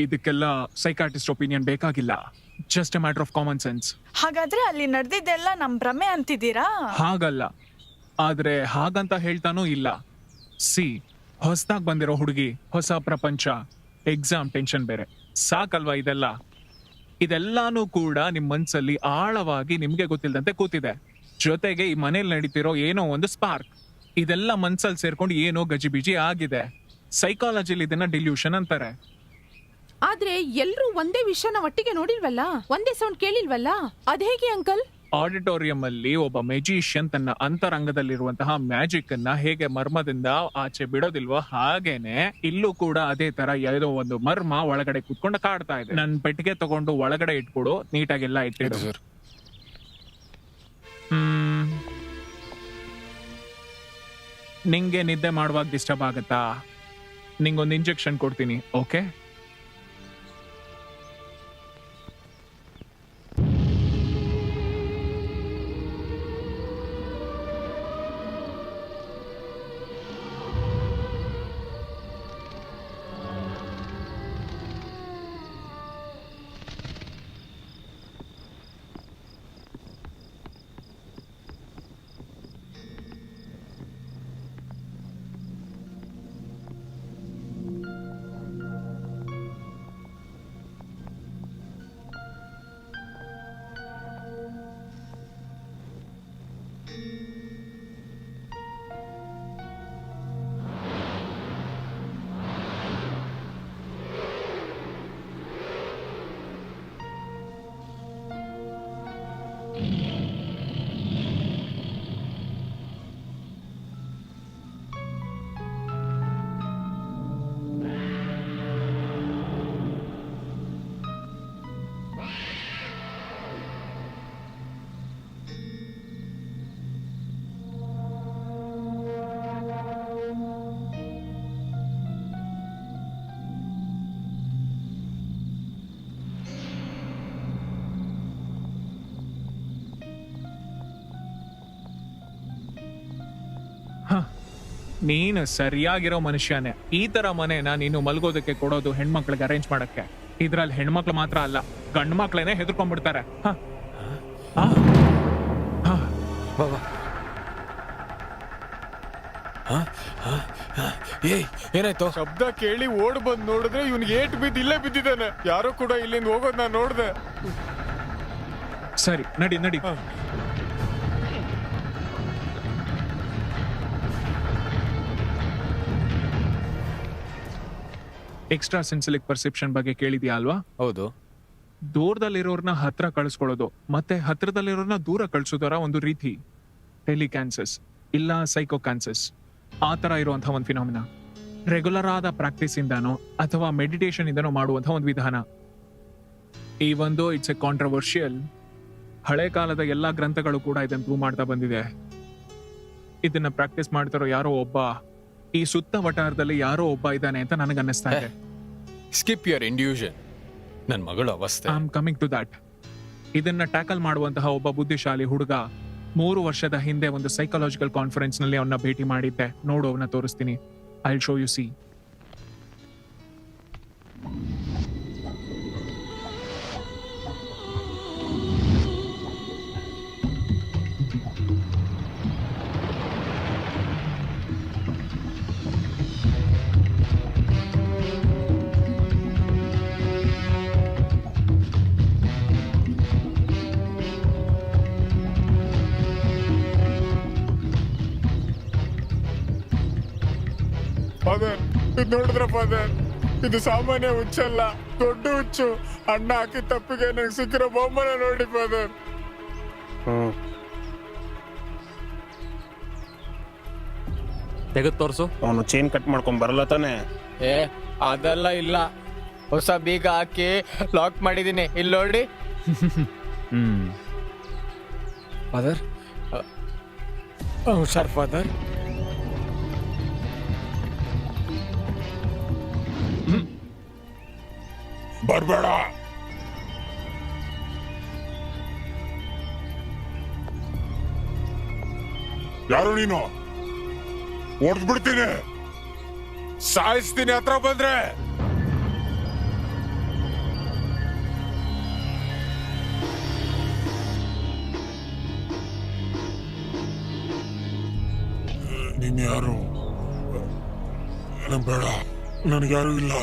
ಇದಕ್ಕೆಲ್ಲ ಸೈಕಾಟಿಸ್ಟ್ ಒಪಿನಿಯನ್ ಬೇಕಾಗಿಲ್ಲ. Just A matter of common sense. ಹಾಗಾದ್ರೆ ಅಲ್ಲಿ ನಡೆದಿದ್ದೆಲ್ಲ ನಮ್ ಭ್ರಮೆ ಅಂತಿದ್ದೀರಾ? ಹಾಗಲ್ಲ, ಆದ್ರೆ ಹಾಗಂತ ಹೇಳ್ತಾನೂ ಇಲ್ಲ. ಸಿ, ಹೊಸದಾಗಿ ಬಂದಿರೋ ಹುಡುಗಿ, ಹೊಸ ಪ್ರಪಂಚ, ಎಕ್ಸಾಮ್ ಟೆನ್ಷನ್ ಬೇರೆ, ಸಾಕಲ್ವಾ ಇದೆಲ್ಲ? ಇದೆಲ್ಲಾನು ಕೂಡ ನಿಮ್ ಮನ್ಸಲ್ಲಿ ಆಳವಾಗಿ ನಿಮ್ಗೆ ಗೊತ್ತಿಲ್ಲದಂತೆ ಕೂತಿದೆ. ಜೊತೆಗೆ ಈ ಮನೇಲಿ ನಡೀತಿರೋ ಏನೋ ಒಂದು ಸ್ಪಾರ್ಕ್, ಇದೆಲ್ಲ ಮನ್ಸಲ್ಲಿ ಸೇರ್ಕೊಂಡು ಏನೋ ಗಜಿಬಿಜಿ ಆಗಿದೆ. ಸೈಕಾಲಜಿಲಿ ಇದನ್ನ ಡಿಲ್ಯೂಷನ್ ಅಂತಾರೆ. ಆದ್ರೆ ಎಲ್ರೂ ಒಂದೇ ವಿಷಯನ ಒಟ್ಟಿಗೆ ನೋಡಿಲ್ವಲ್ಲ, ಒಂದೇ ಸೌಂಡ್ ಕೇಳಿಲ್ವಲ್ಲ, ಅದೇಗೆ ಅಂಕಲ್? ಆಡಿಟೋರಿಯಂ ಅಲ್ಲಿ ಒಬ್ಬ ಮೆಜಿಷಿಯನ್ ತನ್ನ ಅಂತರಂಗದಲ್ಲಿರುವಂತಹ ಮ್ಯಾಜಿಕ್ ಅನ್ನ ಹೇಗೆ ಮರ್ಮದಿಂದ ಆಚೆ ಬಿಡೋದಿಲ್ವೋ ಹಾಗೇನೆ ಇಲ್ಲೂ ಕೂಡ ಅದೇ ತರ ಯಾವುದೋ ಒಂದು ಮರ್ಮ ಒಳಗಡೆ ಕುತ್ಕೊಂಡು ಕಾಡ್ತಾ ಇದೆ. ನನ್ ಪೆಟ್ಟಿಗೆ ತಗೊಂಡು ಒಳಗಡೆ ಇಟ್ಬಿಡು, ನೀಟಾಗೆಲ್ಲ ಇಟ್ಟಿಡು. ಸರ್, ನಿಂಗೆ ನಿದ್ದೆ ಮಾಡುವಾಗ ಡಿಸ್ಟರ್ಬ್ ಆಗತ್ತಾ? ನಿಂಗೊಂದು ಇಂಜೆಕ್ಷನ್ ಕೊಡ್ತೀನಿ, ಓಕೆ? ನೀನು ಸರಿಯಾಗಿರೋ ಮನುಷ್ಯನೇ. ಈ ತರ ಮನೆನ ನೀನು ಮಲ್ಗೋದಕ್ಕೆ ಕೊಡೋದು ಹೆಣ್ಮಕ್ಳಿಗೆ ಅರೇಂಜ್ ಮಾಡಕ್ಕೆ. ಇದ್ರಲ್ಲಿ ಹೆಣ್ಮಕ್ಳು ಮಾತ್ರ ಅಲ್ಲ, ಗಂಡು ಮಕ್ಳೇನೆ ಹೆದರ್ಕೊಂಡ್ಬಿಡ್ತಾರೆ. ಏನಾಯ್ತು? ಶಬ್ದ ಕೇಳಿ ಓಡ್ ಬಂದ್ ನೋಡಿದ್ರೆ ಇವ್ನಿಗೆ ಏಟ್ ಬಿದ್ದು ಇಲ್ಲೇ ಬಿದ್ದಿದ್ದಾನೆ. ಯಾರು ಕೂಡ ಇಲ್ಲಿಂದ ಹೋಗೋದ್ ನಾನು ನೋಡ್ದೆ. ಸರಿ, ನಡಿ ನಡಿ. ಎಕ್ಸ್ಟ್ರಾ ಸೆನ್ಸಿಲಿಕ್ ಪರ್ಸೆಪ್ಷನ್ ಬಗ್ಗೆ ಕೇಳಿದ್ಯಾ ಅಲ್ವಾ? ಹೌದು. ದೂರದಲ್ಲಿರೋರ್ನ ಹತ್ರ ಕಳಿಸ್ಕೊಳ್ಳೋದು ಮತ್ತೆ ಹತ್ರದಲ್ಲಿರೋರ್ನ ದೂರ ಕಳಿಸೋದರ ಒಂದು ರೀತಿ. ಟೆಲಿಕ್ಯಾನ್ಸಸ್ ಇಲ್ಲ ಸೈಕೋಕ್ಯಾನ್ಸಸ್, ಆ ತರ ಇರುವಂತಹ ಒಂದು ಫಿನಾಮಿನಾ. ರೆಗ್ಯುಲರ್ ಆದ ಪ್ರಾಕ್ಟೀಸ್ ಇಂದಾನೋ ಅಥವಾ ಮೆಡಿಟೇಷನ್ ಇಂದನೋ ಮಾಡುವಂತಹ ಒಂದು ವಿಧಾನ. ಈ ಒಂದು ಇಟ್ಸ್ ಎ ಕಾಂಟ್ರವರ್ಷಿಯಲ್. ಹಳೆ ಕಾಲದ ಎಲ್ಲಾ ಗ್ರಂಥಗಳು ಕೂಡ ಇದನ್ನು ಪ್ರೂವ್ ಮಾಡ್ತಾ ಬಂದಿದೆ. ಇದನ್ನ ಪ್ರಾಕ್ಟೀಸ್ ಮಾಡ್ತಾರೋ ಯಾರೋ ಒಬ್ಬ ಈ ಸುತ್ತ ವಟಾರದಲ್ಲಿ ಯಾರೋ ಒಬ್ಬ ಇದ್ದಾನೆ ಅಂತ ನನಗನ್ನಿಸ್ತಾ ಇದೆ. Skip your intuition. ನನ್ನ ಮಗಳು ಅವಸ್ಥೆ. I am coming to that. ಇದನ್ನ ಟ್ಯಾಕಲ್ ಮಾಡುವಂತಹ ಒಬ್ಬ ಬುದ್ಧಿಶಾಲಿ ಹುಡುಗ 3 ವರ್ಷದ ಹಿಂದೆ ಒಂದು ಸೈಕಾಲಜಿಕಲ್ ಕಾನ್ಫರೆನ್ಸ್ ನಲ್ಲಿ ಅವನ್ನ ಭೇಟಿ ಮಾಡಿದ್ದೆ. ನೋಡು, ಅವನ್ನ ತೋರಿಸ್ತೀನಿ. I show U C. Father, ಇದು ನೋಡಿದ್ರ ಫಾದರ್, ಇದು ಸಾಮಾನ್ಯ ಹುಚ್ಚಲ್ಲ, ದೊಡ್ಡ ಹುಚ್ಚು. ಅಣ್ಣ ಹಾಕಿ ತಪ್ಪಿಗೆ ನಂಗೆ ಸಿಕ್ಕಿರೋ ಬೊಮ್ಮನ ನೋಡಿ ಫಾದರ್. ತೆಗೆದು ತೋರ್ಸು. ಅವನು ಚೈನ್ ಕಟ್ ಮಾಡ್ಕೊಂಡ್ ಬರಲ್ಲ ತಾನೆ? ಏ ಅದೆಲ್ಲ ಇಲ್ಲ, ಹೊಸ ಬೀಗ ಹಾಕಿ ಲಾಕ್ ಮಾಡಿದೀನಿ. ಇಲ್ಲಿ ನೋಡಿ ಫಾದರ್. ಹುಷಾರ್ ಫಾದರ್. ಬರ್ಬೇಡ. ಯಾರು ನೀನು? ಹೊಡೆದ್ ಬಿಡ್ತೀನಿ, ಸಾಯಿಸ್ತೀನಿ ಹತ್ರ ಬಂದ್ರೆ. ನೀನ್ ಯಾರು? ಬೇಡ, ನನಗ್ಯಾರು ಇಲ್ಲ.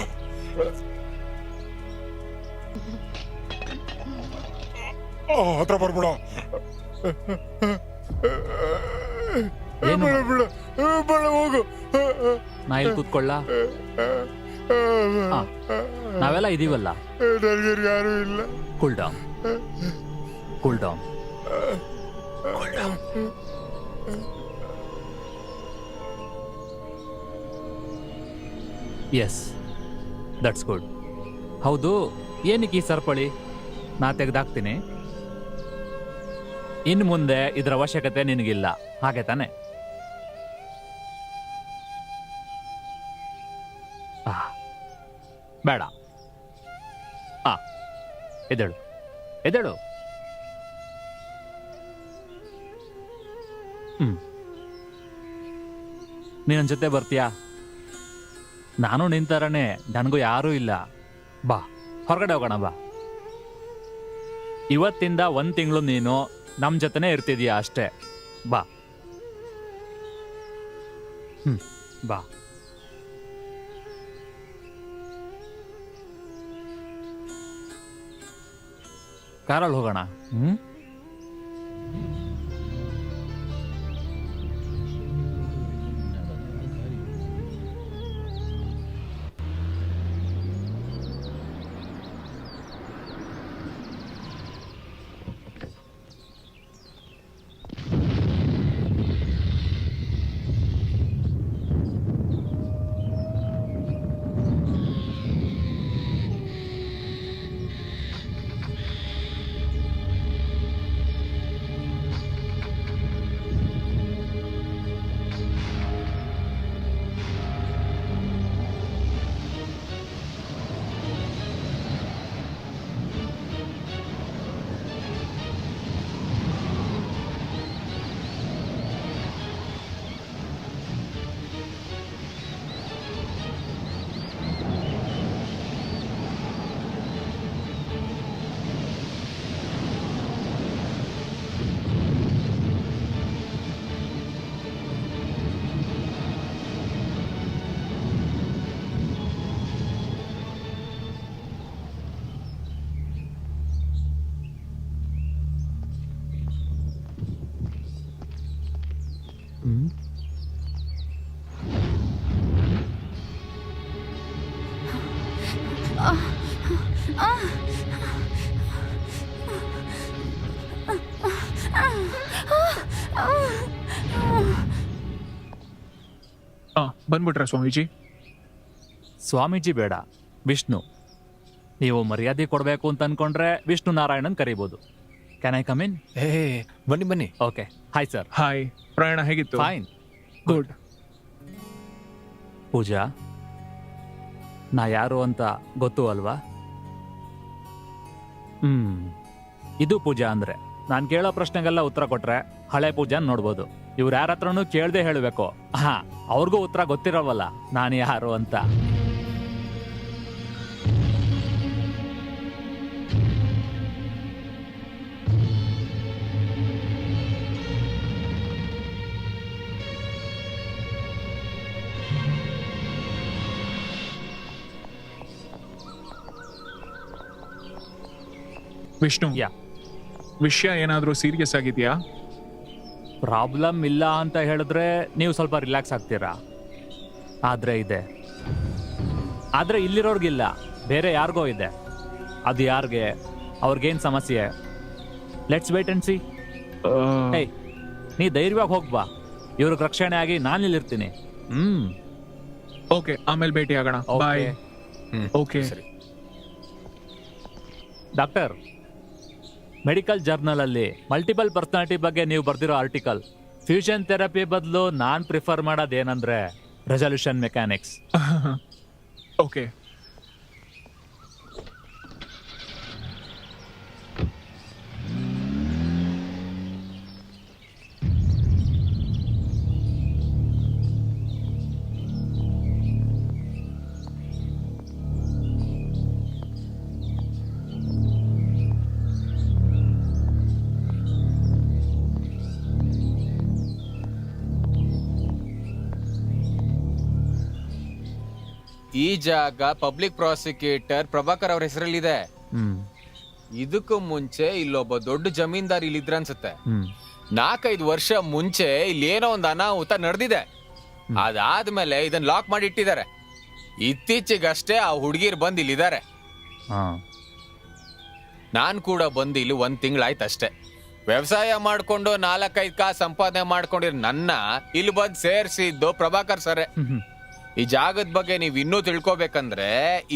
ಹತ್ರ ಬರ್ಬೇಡ. ಏನು? ಬೇಡ, ಬೇಡ, ಹೋಗು. ನಾ ಇಲ್ಲಿ ಕೂತ್ಕೊಳ್ಳ? ನಾವೆಲ್ಲ ಇದೀವಲ್ಲ. ನನಗೆ ಯಾರು ಇಲ್ಲ. Cool down, cool down. Yes, that's good. ಹೌದು, ಏನಕ್ಕೆ ಈ ಸರಪಳಿ? ನಾ ತೆಗೆದಾಕ್ತೀನಿ. ಇನ್ನು ಮುಂದೆ ಇದರ ಅವಶ್ಯಕತೆ ನಿನಗಿಲ್ಲ, ಹಾಗೆ ತಾನೆ? ಬೇಡ. ಎದ್ದೇಳು, ಎದ್ದೇಳು. ನೀ ನನ್ನ ಜೊತೆ ಬರ್ತೀಯಾ? ನಾನು ನಿಂತರನೇ, ನನಗೂ ಯಾರೂ ಇಲ್ಲ. ಬಾ, ಹೊರಗಡೆ ಹೋಗೋಣ ಬಾ. ಇವತ್ತಿಂದ 1 ತಿಂಗಳು ನೀನು ನಮ್ಮ ಜೊತೆನೇ ಇರ್ತಿದೀಯ ಅಷ್ಟೇ. ಬಾ. ಬಾ. ಕಾರಲ್ಲಿ ಹೋಗೋಣ. ಬಂದ್ಬಿಟ್ರ ಸ್ವಾಮೀಜಿ? ಸ್ವಾಮೀಜಿ ಬೇಡ, ವಿಷ್ಣು. ನೀವು ಮರ್ಯಾದೆ ಕೊಡಬೇಕು ಅಂತ ಅನ್ಕೊಂಡ್ರೆ ವಿಷ್ಣು ನಾರಾಯಣನ್ ಕರಿಬೋದು. Can I come in? ಏ ಬನ್ನಿ ಬನ್ನಿ. ಓಕೆ. Hi sir. ಹಾಯ್. ಪ್ರಯಾಣ ಹೇಗಿತ್ತು? ಫೈನ್. ಗುಡ್. ಪೂಜಾ, ನಾ ಯಾರು ಅಂತ ಗೊತ್ತು ಅಲ್ವಾ? ಇದು ಪೂಜಾ ಅಂದ್ರೆ. ನಾನು ಕೇಳೋ ಪ್ರಶ್ನೆಗೆಲ್ಲ ಉತ್ತರ ಕೊಟ್ರೆ ಹಳೆ ಪೂಜಾನ್ ನೋಡ್ಬೋದು. ಇವ್ರು ಯಾರ ಹತ್ರನೂ ಕೇಳ್ದೆ ಹೇಳಬೇಕು. ಹಾ, ಅವ್ರಿಗೂ ಉತ್ತರ ಗೊತ್ತಿರವಲ್ಲ ನಾನು ಯಾರು ಅಂತ. ವಿಷ್ಣು, ಯಾ, ವಿಷಯ ಏನಾದ್ರೂ ಸೀರಿಯಸ್ ಆಗಿದ್ಯಾ? ಪ್ರಾಬ್ಲಮ್ ಇಲ್ಲ ಅಂತ ಹೇಳಿದ್ರೆ ನೀವು ಸ್ವಲ್ಪ ರಿಲ್ಯಾಕ್ಸ್ ಆಗ್ತೀರಾ. ಆದ್ರೆ ಇದೆ, ಆದ್ರೆ ಇಲ್ಲಿರೋರ್ಗಿಲ್ಲ, ಬೇರೆ ಯಾರಿಗೋ ಇದೆ. ಅದು ಯಾರಿಗೆ, ಅವ್ರಿಗೇನ್ ಸಮಸ್ಯೆ? Let's wait and see. ಏಯ್, ನೀ ಧೈರ್ಯವಾಗಿ ಹೋಗ್ಬಾ. ಇವ್ರಿಗೆ ರಕ್ಷಣೆ ಆಗಿ ನಾನು ಇಲ್ಲಿರ್ತೀನಿ. ಓಕೆ, ಆಮೇಲೆ ಭೇಟಿ ಆಗೋಣ. ಬಾಯ್. ಓಕೆ. ಸರಿ. ಡಾಕ್ಟರ್, ಮೆಡಿಕಲ್ ಜರ್ನಲ್ ಅಲ್ಲಿ ಮಲ್ಟಿಪಲ್ ಪರ್ಸನಾಲಿಟಿ ಬಗ್ಗೆ ನೀವು ಬರ್ದಿರೋ ಆರ್ಟಿಕಲ್, ಫ್ಯೂಷನ್ ಥೆರಪಿ ಬದಲು ನಾನ್ ಪ್ರಿಫರ್ ಮಾಡೋದೇನಂದ್ರೆ ರೆಸಲ್ಯೂಷನ್ ಮೆಕ್ಯಾನಿಕ್ಸ್. ಓಕೆ. ಈ ಜಾಗ ಪಬ್ಲಿಕ್ ಪ್ರಾಸಿಕ್ಯೂಟರ್ ಪ್ರಭಾಕರ್ ಅವ್ರ ಹೆಸರಲ್ಲಿದೆ. ಇದಕ್ಕೂ ಮುಂಚೆ ಇಲ್ಲೊಬ್ಬ ದೊಡ್ಡ ಜಮೀನ್ದಾರ್ ಇಲ್ಲಿದ್ರ ಅನ್ಸುತ್ತೆ. 4-5 ವರ್ಷ ಮುಂಚೆ ಇಲ್ಲಿ ಏನೋ ಒಂದು ಅನಾಹುತ ನಡೆದಿದೆ. ಅದಾದ್ಮೇಲೆ ಇದನ್ನ ಲಾಕ್ ಮಾಡಿ ಇಟ್ಟಿದ್ದಾರೆ. ಇತ್ತೀಚೆಗಷ್ಟೇ ಆ ಹುಡುಗಿರ್ ಬಂದ್ ಇಲ್ಲಿದ್ದಾರೆ. ನಾನ್ ಕೂಡ ಬಂದು ಇಲ್ಲಿ 1 ತಿಂಗಳಾಯ್ತಷ್ಟೇ. ವ್ಯವಸಾಯ ಮಾಡ್ಕೊಂಡು 4-5 ಕಾಸು ಸಂಪಾದನೆ ಮಾಡ್ಕೊಂಡಿರೋ ನನ್ನ ಇಲ್ಲಿ ಬಂದು ಸೇರ್ಸಿದ್ದು ಪ್ರಭಾಕರ್ ಸರ್. ಈ ಜಾಗದ ಬಗ್ಗೆ ನೀವ್ ಇನ್ನೂ ತಿಳ್ಕೊಬೇಕಂದ್ರೆ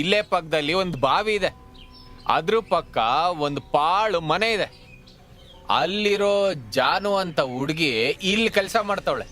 ಇಲ್ಲೇ ಪಕ್ಕದಲ್ಲಿ ಒಂದು ಬಾವಿ ಇದೆ, ಅದ್ರ ಪಕ್ಕ ಒಂದು ಪಾಳು ಮನೆ ಇದೆ. ಅಲ್ಲಿರೋ ಜಾನು ಅಂತ ಹುಡುಗಿ ಇಲ್ಲಿ ಕೆಲಸ ಮಾಡ್ತಾವಳೆ.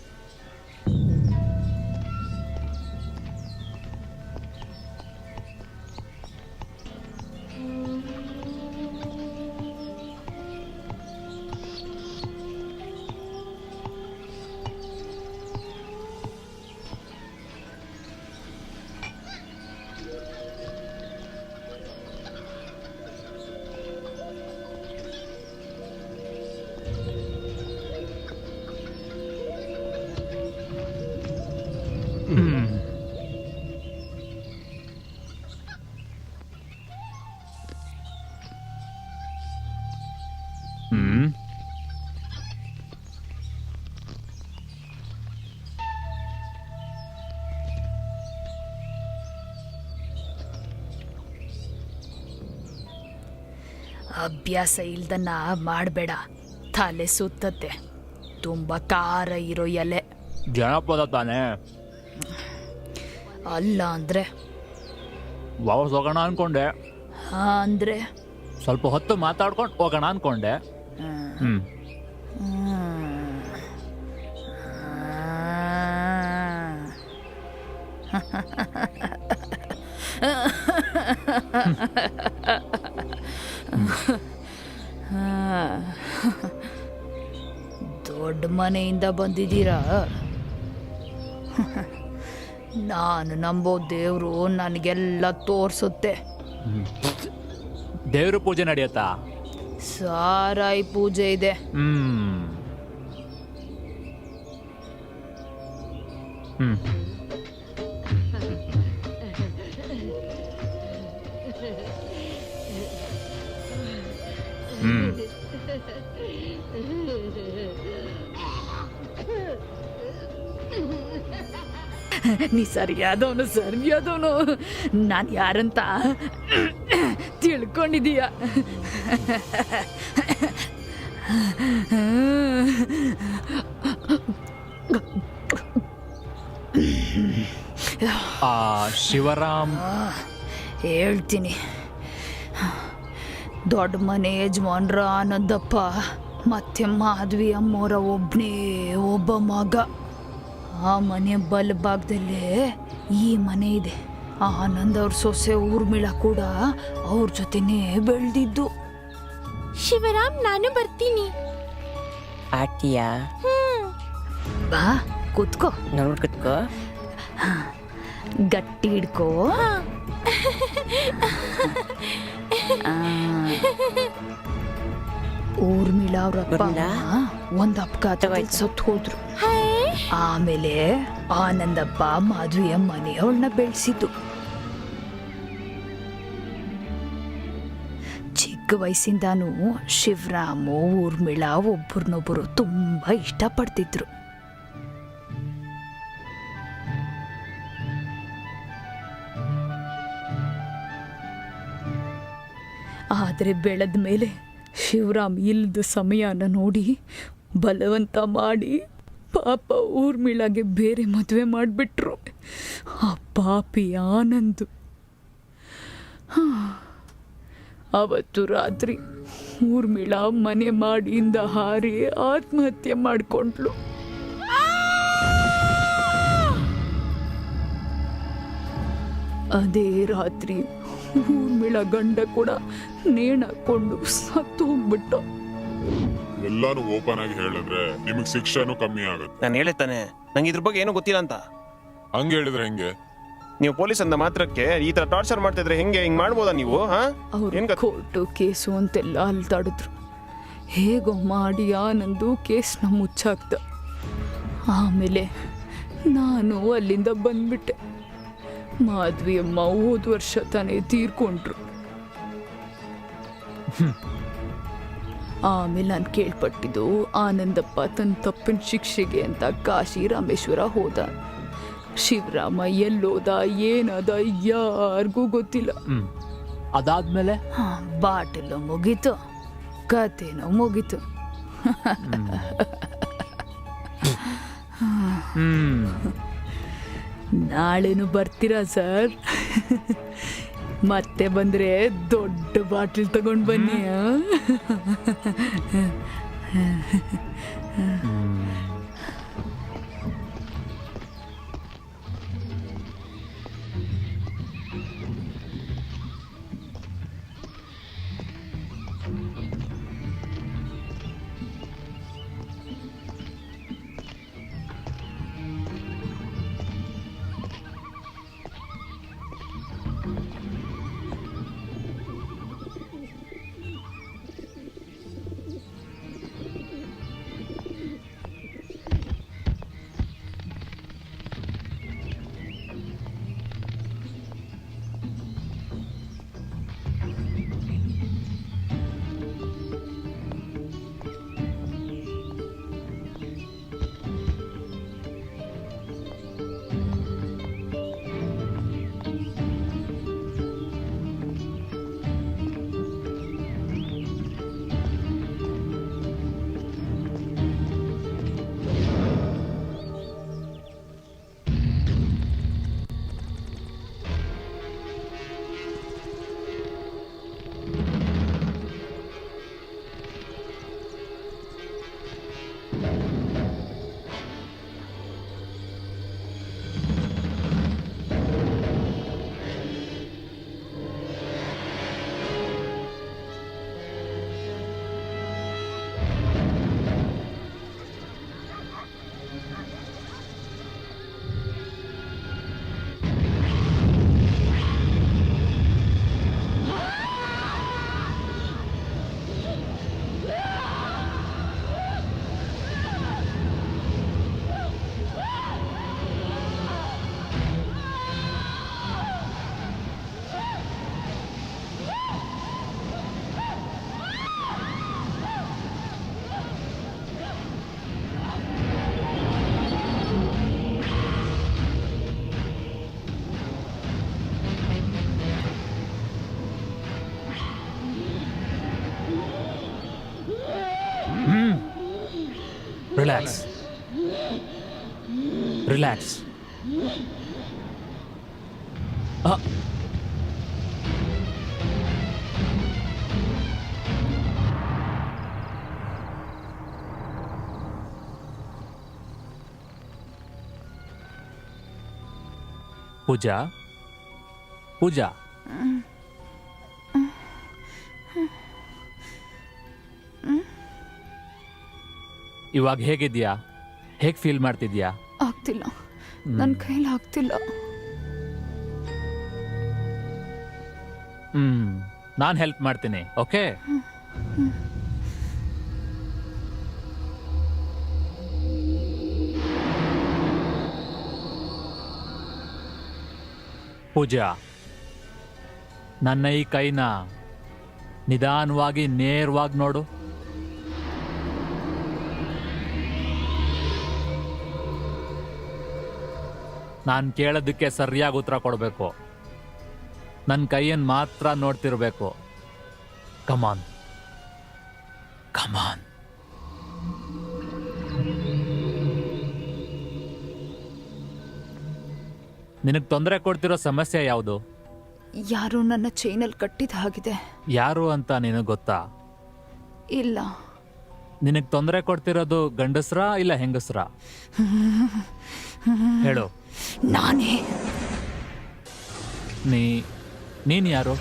ಅಭ್ಯಾಸ ಇಲ್ದನ್ನ ಮಾಡಬೇಡ, ತಲೆ ಸುತ್ತತ್ತೆ. ತುಂಬ ಖಾರ ಇರೋ ಎಲೆ. ಜನಪದ ತಾನೆ, ಅಲ್ಲ ಅಂದ್ರೆ ವಾಪಸ್ ಹೋಗೋಣ ಅನ್ಕೊಂಡೆ. ಅಂದ್ರೆ ಸ್ವಲ್ಪ ಹೊತ್ತು ಮಾತಾಡ್ಕೊಂಡು ಹೋಗೋಣ ಅನ್ಕೊಂಡೆ. ದೊಡ್ಡ ಮನೆಯಿಂದ ಬಂದಿದ್ದೀರಾ? ನಾನು ನಂಬೋ ದೇವ್ರು ನನಗೆಲ್ಲ ತೋರ್ಸುತ್ತೆ. ದೇವ್ರ ಪೂಜೆ ನಡೆಯತ್ತಾ? ಸಾರಾಯಿ ಪೂಜೆ ಇದೆ. ನೀ ಸರಿಯಾದವನು. ನಾನು ಯಾರಂತ ತಿಳ್ಕೊಂಡಿದೀಯ? ಶಿವರಾಮ್, ಹೇಳ್ತೀನಿ. ದೊಡ್ಡ ಮನೆ ಯಜಮಾನ್ರ ಆನಂದಪ್ಪ ಮತ್ತೆ ಮಾಧವಿ ಅಮ್ಮೋರ ಒಬ್ಬ ಮಗ. ಆ ಮನೆ ಬಲಭಾಗದಲ್ಲೇ ಈ ಮನೆ ಇದೆ. ಆನಂದ್ ಅವ್ರ ಸೊಸೆ ಊರ್ಮಿಳಾ ಕೂಡ ಅವ್ರ ಜೊತೆನೇ ಬೆಳೆದಿದ್ದು. ಶಿವರಾಮ್ ನಾನು ಬರ್ತೀನಿ. ಆಡ್ತೀಯಾ? ಬಾ ಕೂತ್ಕೋ, ನೋಡ್ ಕುತ್ಕೋ. ಗಟ್ಟಿ ಹಿಡ್ಕೋ. ಊರ್ಮಿಳಾ ಅವ್ರಪ್ಪ ಒಂದ್ ಅಪಘಾತದಲ್ಲಿ ಸತ್ತು ಹೋದ್ರು. ಆಮೇಲೆ ಆನಂದಪ್ಪ ಮಾಧವಿಯ ಮನೆಯವಳನ್ನ ಬೆಳೆಸಿದ್ದು. ಚಿಕ್ಕ ವಯಸ್ಸಿಂದಾನು ಶಿವರಾಮು ಊರ್ಮಿಳಾ ಒಬ್ಬರನ್ನೊಬ್ಬರು ತುಂಬಾ ಇಷ್ಟಪಡ್ತಿದ್ರು. ಆದರೆ ಬೆಳೆದ ಮೇಲೆ ಶಿವರಾಮ್ ಇಲ್ಲದ ಸಮಯನ ನೋಡಿ ಬಲವಂತ ಮಾಡಿ ಪಾಪ ಊರ್ಮಿಳಾಗೆ ಬೇರೆ ಮದುವೆ ಮಾಡಿಬಿಟ್ರು. ಆ ಪಾಪಿ ಆನಂದ್ ಅವತ್ತು ರಾತ್ರಿ ಊರ್ಮಿಳಾ ಮನೆ ಮಾಡಿಯಿಂದ ಹಾರಿ ಆತ್ಮಹತ್ಯೆ ಮಾಡಿಕೊಂಡ್ಳು. ಅದೇ ರಾತ್ರಿ ಊರ್ಮಿಳಾ ಗಂಡ ಕೂಡ ನೇಣಾಕೊಂಡು ಸತ್ತು ಹೋಗ್ಬಿಟ್ಟ. ಎಲ್ಲಾನು ಓಪನ್ ಆಗಿ ಹೇಳಿದ್ರೆ ನಿಮಗ್ ಶಿಕ್ಷೆನೂ ಕಮ್ಮಿ ಆಗುತ್ತೆ. ನಾನು ಹೇಳಿತಾನೆ ನಂಗೆ ಇದ್ರ ಬಗ್ಗೆ ಏನೂ ಗೊತ್ತಿಲ್ಲ ಅಂತ. ಹಂಗ ಹೇಳಿದ್ರೆ ಹೆಂಗೆ? ನೀವು ಪೊಲೀಸ್ ಅಂದ ಮಾತ್ರಕ್ಕೆ ಈ ತರ ಟಾರ್ಚರ್ ಮಾಡ್ತಿದ್ರೆ ಹೆಂಗೆ? ಹಿಂಗ್ ಮಾಡ್ಬೋದಾ ನೀವು? ಅವ್ರು ಕೋರ್ಟು ಕೇಸು ಅಂತೆಲ್ಲ ಅಲ್ದಾಡಿದ್ರು. ಹೇಗೋ ಮಾಡಿ ಆನಂದು ಕೇಸ್ನ ಮುಚ್ಚಾಕ್ದ. ಆಮೇಲೆ ನಾನು ಅಲ್ಲಿಂದ ಬಂದ್ಬಿಟ್ಟೆ. ಮಾಧವಿಯಮ್ಮ ಹೋದ ವರ್ಷ ತಾನೇ ತೀರ್ಕೊಂಡ್ರು. ಆಮೇಲೆ ನಾನು ಕೇಳ್ಪಟ್ಟಿದ್ದು ಆನಂದಪ್ಪ ತನ್ನ ತಪ್ಪಿನ ಶಿಕ್ಷೆಗೆ ಅಂತ ಕಾಶಿ ರಾಮೇಶ್ವರ ಹೋದ. ಶಿವರಾಮ ಎಲ್ಲೋದ ಏನದ ಯಾರಿಗೂ ಗೊತ್ತಿಲ್ಲ. ಅದಾದ್ಮೇಲೆ ಬಾಟಲು ಮುಗೀತು, ಕತೆನೂ ಮುಗೀತು. ನಾಳೆನು ಬರ್ತೀರಾ ಸರ್? ಮತ್ತೆ ಬಂದ್ರೆ ದೊಡ್ಡ ಬಾಟಲ್ ತಗೊಂಡು ಬನ್ನಿ. Relax relax. ಪೂಜಾ ಪೂಜಾ ಇವಾಗ ಹೇಗಿದ್ಯಾ? ಹೇಗೆ ಫೀಲ್ ಮಾಡ್ತಿದ್ಯಾ? ಆಗ್ತಿಲ್ಲ, ನನ್ನ ಕೈಲಿ ಆಗ್ತಿಲ್ಲ. ನಾನು ಹೆಲ್ಪ್ ಮಾಡ್ತೀನಿ. ಓಕೆ, ಪೂಜಾ, ನನ್ನ ಈ ಕೈನ ನಿಧಾನವಾಗಿ ನೇರವಾಗಿ ನೋಡು. ನಾನು ಕೇಳೋದಕ್ಕೆ ಸರಿಯಾಗಿ ಉತ್ತರ ಕೊಡಬೇಕು. ನನ್ನ ಕೈಯನ್ನು ಮಾತ್ರ ನೋಡ್ತಿರ್ಬೇಕು. ಕಮಾನ್ ಕಮಾನ್. ನಿನಗೆ ತೊಂದರೆ ಕೊಡ್ತಿರೋ ಸಮಸ್ಯೆ ಯಾವುದು? ಯಾರೋ ನನ್ನ ಚೈನಲ್ಲಿ ಕಟ್ಟಿದ ಹಾಗಿದೆ. ಯಾರು ಅಂತ ನಿನಗೆ ಗೊತ್ತಾ? ಇಲ್ಲ. ನಿನಗೆ ತೊಂದರೆ ಕೊಡ್ತಿರೋದು ಗಂಡಸ್ರಾ ಇಲ್ಲ ಹೆಂಗಸ್ರಾ? ಹೇಳು. ನಾನೇ. ನೀನು ಯಾರು?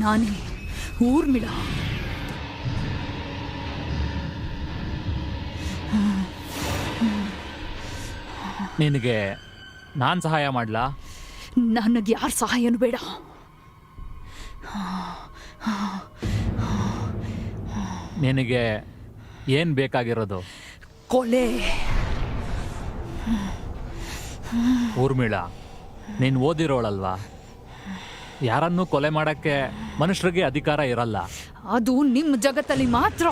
ನಾನೇ ಊರ್ಮಿಳಾ. ನಿನಗೆ ನಾನು ಸಹಾಯ ಮಾಡ್ಲಾ? ನನಗೆ ಯಾರ ಸಹಾಯನೂ ಬೇಡ. ನಿನಗೆ ಏನು ಬೇಕಾಗಿರೋದು? ಕೊಲೆ. ಊರ್ಮಿಳಾ, ನೀನು ಓದಿರೋಳಲ್ವಾ? ಯಾರನ್ನೂ ಕೊಲೆ ಮಾಡೋಕ್ಕೆ ಮನುಷ್ಯರಿಗೆ ಅಧಿಕಾರ ಇರಲ್ಲ. ಅದು ನಿಮ್ಮ ಜಗತ್ತಲ್ಲಿ ಮಾತ್ರ.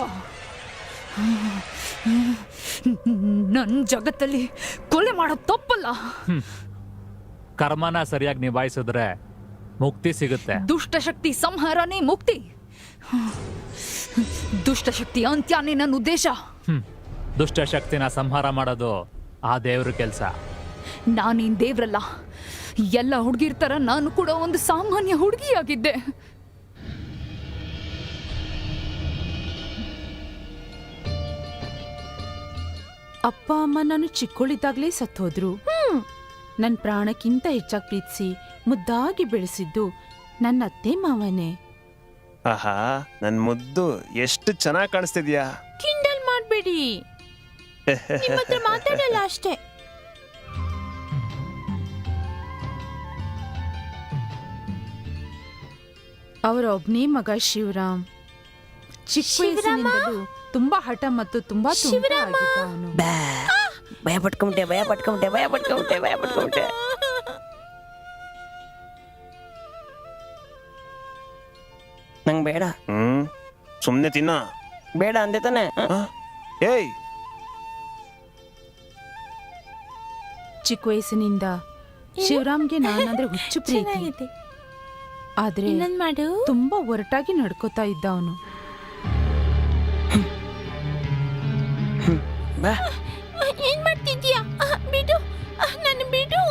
ನನ್ನ ಜಗತ್ತಲ್ಲಿ ಕೊಲೆ ಮಾಡೋದು ತಪ್ಪಲ್ಲ. ಕರ್ಮನ ಸರಿಯಾಗಿ ನಿಭಾಯಿಸಿದ್ರೆ ಮುಕ್ತಿ ಸಿಗುತ್ತೆ. ದುಷ್ಟಶಕ್ತಿ ಸಂಹಾರನೇ ಮುಕ್ತಿ. ದುಷ್ಟಶಕ್ತಿ ಅಂತ್ಯನೇ ನನ್ನ ಉದ್ದೇಶ. ದುಷ್ಟಶಕ್ತಿನ ಸಂಹಾರ ಮಾಡೋದು ಆ ದೇವ್ರ ಕೆಲಸ. ನಾನೇನ್ ದೇವ್ರಲ್ಲ. ಎಲ್ಲ ಹುಡುಗಿರ್ ತರ ನಾನು ಕೂಡ ಒಂದು ಸಾಮಾನ್ಯ ಹುಡುಗಿಯಾಗಿದ್ದೆ. ಅಪ್ಪ ಅಮ್ಮ ನಾನು ಚಿಕ್ಕವಳಿದ್ದಾಗಲೇ ಸತ್ತೋದ್ರು. ನನ್ನ ಪ್ರಾಣಕ್ಕಿಂತ ಹೆಚ್ಚಾಗಿ ಪ್ರೀತಿಸಿ ಮುದ್ದಾಗಿ ಬೆಳೆಸಿದ್ದು ನನ್ನ ಅತ್ತೆ ಮಾವನೇ. ಆಹಾ, ನನ್ ಮುದ್ದು ಎಷ್ಟು ಚೆನ್ನಾಗಿ ಕಾಣಿಸ್ತಿದ್ಯಾ. ಕಿಂಡಲ್ ಮಾಡಬೇಡಿ, ನಿಮ್ಮ ಹತ್ರ ಮಾತಾಡಲ್ಲ ಅಷ್ಟೇ. ಅವರ ಒಬ್ನೇ ಮಗ ಶಿವರಾಮ್. ಚಿಕ್ಕ ವಯಸ್ಸಿನಿಂದಲೂ ತುಂಬಾ ಹಠ ಮತ್ತು ತುಂಬಾ ತುಂಟ ಆಗಿದ್ದ ಅವನು. ಭಯ ಪಟ್ಕೊಂಬಿಟ್ಟೆ. ನಂಗೆ ಬೇಡ. ಸುಮ್ನೆ ತಿನ್ನ. ಬೇಡ ಅಂದೆ ತಾನೆ. ಏಯ್, ಚಿಕ್ಕ ವಯಸ್ಸಿನಿಂದ ಶಿವರಾಮ್ಗೆ ನಾನಂದ್ರೆ ಹುಚ್ಚು ಪ್ರೀತಿ. ಆದ್ರೆ ತುಂಬಾ ಒರಟಾಗಿ ನಡ್ಕೋತಾ ಇದ್ದ ಅವನು. ಏನ್ ಮಾಡ್ತಿದ್ಯಾ? ಬಿಡು, ನನ್ನ ಬಿಡು.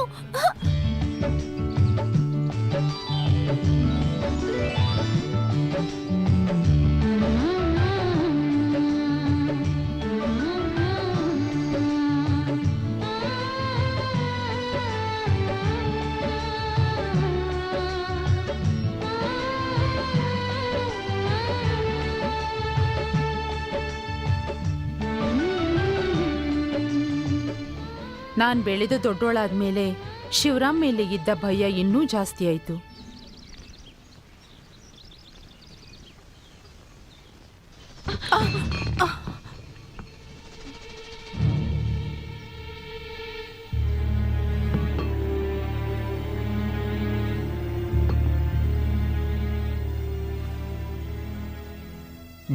ನಾನ್ ಬೆಳೆದು ದೊಡ್ಡೋಳಾದ್ಮೇಲೆ ಶಿವರಾಮ್ ಮೇಲೆ ಇದ್ದ ಭಯ ಇನ್ನೂ ಜಾಸ್ತಿ ಆಯ್ತು.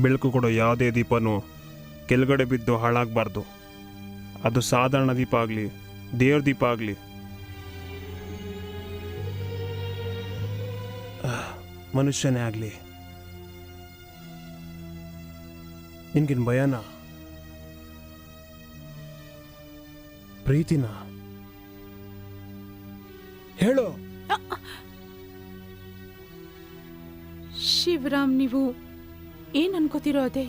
ಬೆಳಕು ಕೊಡೋ ಯಾವುದೇ ದೀಪನೂ ಕೆಳಗಡೆ ಬಿದ್ದು ಹಾಳಾಗಬಾರ್ದು. ಅದು ಸಾಧಾರಣ ದೀಪ ಆಗಲಿ, ದೇವ್ರ ದೀಪ ಆಗಲಿ, ಮನುಷ್ಯನೇ ಆಗಲಿ. ನಿನ್ಗಿನ್ ಭಯನ, ಪ್ರೀತಿನ ಹೇಳು. ಶಿವರಾಮ್, ನೀವು ಏನ್ ಅನ್ಕೋತಿರೋ ಅದೇ.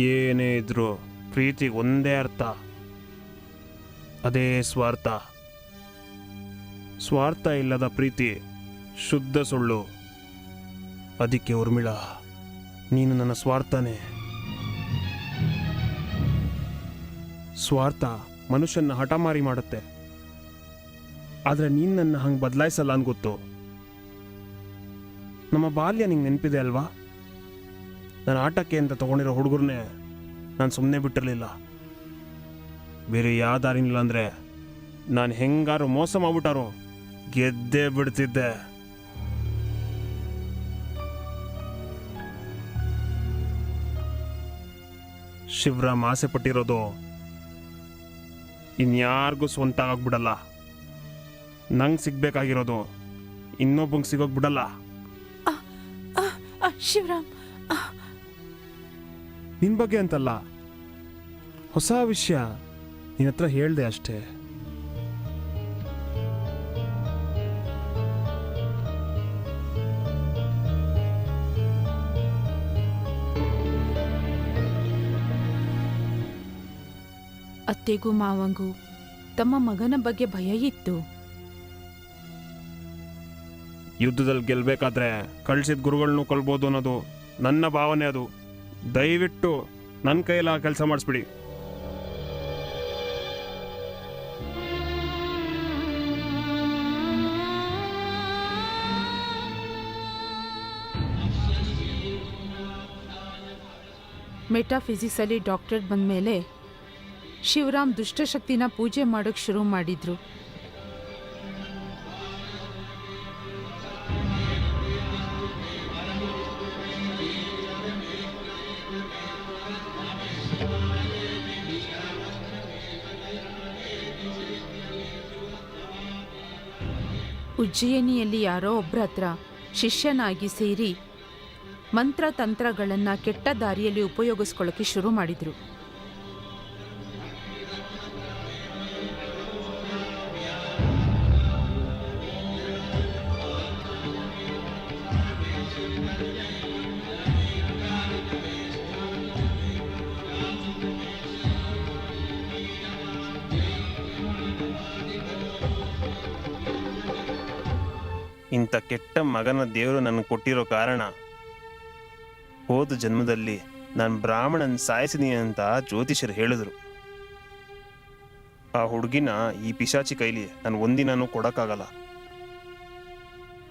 ಏನೇ ಇದ್ರು ಪ್ರೀತಿಗೆ ಒಂದೇ ಅರ್ಥ, ಅದೇ ಸ್ವಾರ್ಥ. ಸ್ವಾರ್ಥ ಇಲ್ಲದ ಪ್ರೀತಿ ಶುದ್ಧ ಸುಳ್ಳು. ಅದಕ್ಕೆ ಊರ್ಮಿಳಾ, ನೀನು ನನ್ನ ಸ್ವಾರ್ಥನೇ. ಸ್ವಾರ್ಥ ಮನುಷ್ಯನ ಹಠಮಾರಿ ಮಾಡುತ್ತೆ. ಆದರೆ ನೀನು ನನ್ನ ಹಂಗೆ ಬದಲಾಯಿಸಲ್ಲ ಅಂತ ಗೊತ್ತು. ನಮ್ಮ ಬಾಲ್ಯ ನಿಂಗೆ ನೆನಪಿದೆ ಅಲ್ವಾ? ನಾನು ಆಟಕ್ಕೆ ಅಂತ ತಗೊಂಡಿರೋ ಹುಡುಗರನ್ನೇ ನಾನು ಸುಮ್ಮನೆ ಬಿಟ್ಟಿರಲಿಲ್ಲ. ಬೇರೆ ಯಾವ ದಾರಿನಿಲ್ಲ ಅಂದರೆ ನಾನು ಹೆಂಗಾರು ಮೋಸ ಮಾಡ್ಬಿಟ್ಟಾರೋ ಗೆದ್ದೇ ಬಿಡ್ತಿದ್ದೆ. ಶಿವರಾಮ್ ಆಸೆ ಪಟ್ಟಿರೋದು ಇನ್ಯಾರಿಗೂ ಸ್ವಂತ ಆಗ್ಬಿಡಲ್ಲ. ನಂಗೆ ಸಿಗ್ಬೇಕಾಗಿರೋದು ಇನ್ನೊಬ್ಬಂಗೆ ಸಿಗೋಕ್ ಬಿಡಲ್ಲ. ಶಿವರಾಮ್, ನಿನ್ ಬಗ್ಗೆ ಅಂತಲ್ಲ, ಹೊಸ ವಿಷಯ ನಿನ್ನ ಹತ್ರ ಹೇಳ್ದೆ ಅಷ್ಟೇ. ಅತ್ತೆಗೂ ಮಾವಂಗೂ ತಮ್ಮ ಮಗನ ಬಗ್ಗೆ ಭಯ ಇತ್ತು. ಯುದ್ಧದಲ್ಲಿ ಗೆಲ್ಬೇಕಾದ್ರೆ ಕಳ್ಸಿದ ಗುರುಗಳನ್ನೂ ಕೊಲ್ಬೋದು ಅನ್ನೋದು ನನ್ನ ಭಾವನೆ. ಅದು ದಯವಿಟ್ಟು ನನ್ನ ಕೈಯಲ್ಲ ಕೆಲಸ ಮಾಡಿಸ್ಬಿಡಿ. ಮೆಟಾಫಿಸಿಕ್ಸಲ್ಲಿ ಡಾಕ್ಟರೇಟ್ ಬಂದಮೇಲೆ ಶಿವರಾಮ್ ದುಷ್ಟಶಕ್ತಿನ ಪೂಜೆ ಮಾಡೋಕ್ಕೆ ಶುರು ಮಾಡಿದ್ರು. ಉಜ್ಜಯಿನಿಯಲ್ಲಿ ಯಾರೋ ಒಬ್ಬರ ಹತ್ರ ಶಿಷ್ಯನಾಗಿ ಸೇರಿ ಮಂತ್ರ ತಂತ್ರಗಳನ್ನು ಕೆಟ್ಟ ದಾರಿಯಲ್ಲಿ ಉಪಯೋಗಿಸ್ಕೊಳ್ಳೋಕ್ಕೆ ಶುರು ಮಾಡಿದ್ರು. ಇಂಥ ಕೆಟ್ಟ ಮಗನ ದೇವರು ನನಗೆ ಕೊಟ್ಟಿರೋ ಕಾರಣ ಹೋದ ಜನ್ಮದಲ್ಲಿ ನಾನು ಬ್ರಾಹ್ಮಣನ್ ಸಾಯಿಸಿದೀನಿ ಅಂತ ಜ್ಯೋತಿಷರು ಹೇಳಿದ್ರು. ಆ ಹುಡುಗಿನ ಈ ಪಿಶಾಚಿ ಕೈಲಿ ನಾನು ಒಂದಿನೂ ಕೊಡೋಕ್ಕಾಗಲ್ಲ.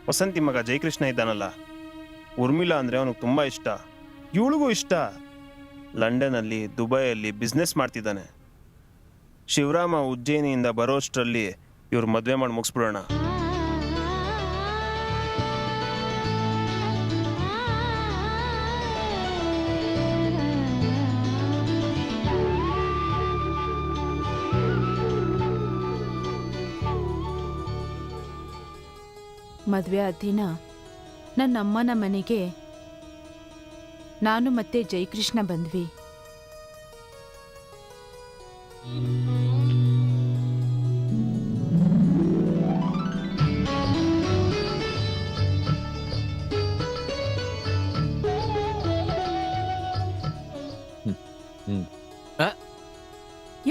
ವಸಂತಿ ಮಗ ಜಯಕೃಷ್ಣ ಇದ್ದಾನಲ್ಲ, ಉರ್ಮಿಳಾ ಅಂದರೆ ಅವನಿಗೆ ತುಂಬ ಇಷ್ಟ, ಇವಳಿಗೂ ಇಷ್ಟ. ಲಂಡನ್ನಲ್ಲಿ ದುಬೈಯಲ್ಲಿ ಬಿಸ್ನೆಸ್ ಮಾಡ್ತಿದ್ದಾನೆ. ಶಿವರಾಮ ಉಜ್ಜಯಿನಿಯಿಂದ ಬರೋಷ್ಟರಲ್ಲಿ ಇವ್ರು ಮದುವೆ ಮಾಡಿ ಮುಗಿಸ್ಬಿಡೋಣ. ಮದುವೆ ಆದ ದಿನ ನನ್ನ ಅಮ್ಮನ ಮನೆಗೆ ನಾನು ಮತ್ತೆ ಜಯಕೃಷ್ಣ ಬಂದ್ವಿ.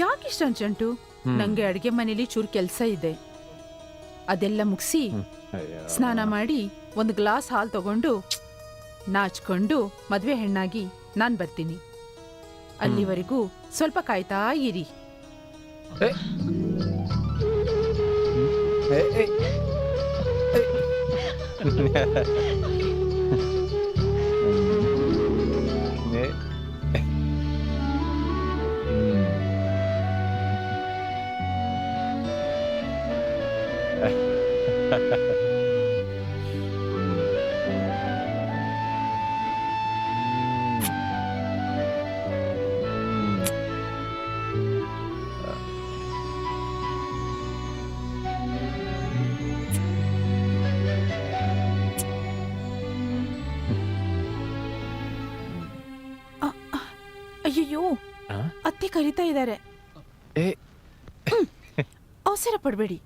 ಯಾಕಿಷ್ಟ ಅನ್ಸಂಟು? ನಂಗೆ ಅಡುಗೆ ಮನೇಲಿ ಚೂರು ಕೆಲಸ ಇದೆ, ಅದೆಲ್ಲ ಮುಗಿಸಿ ಸ್ನಾನ ಮಾಡಿ ಒಂದು ಗ್ಲಾಸ್ ಹಾಲು ತಗೊಂಡು ನಾಚ್ಕೊಂಡು ಮದ್ವೆ ಹೆಣ್ಣಾಗಿ ನಾನು ಬರ್ತೀನಿ. ಅಲ್ಲಿವರೆಗೂ ಸ್ವಲ್ಪ ಕಾಯ್ತಾ ಇರಿ. ಅಯ್ಯಯ್ಯೋ, ಅತ್ತೆ ಕರೀತಾ ಇದ್ದಾರೆ. ಅವಸರ ಪಡಬೇಡಿ.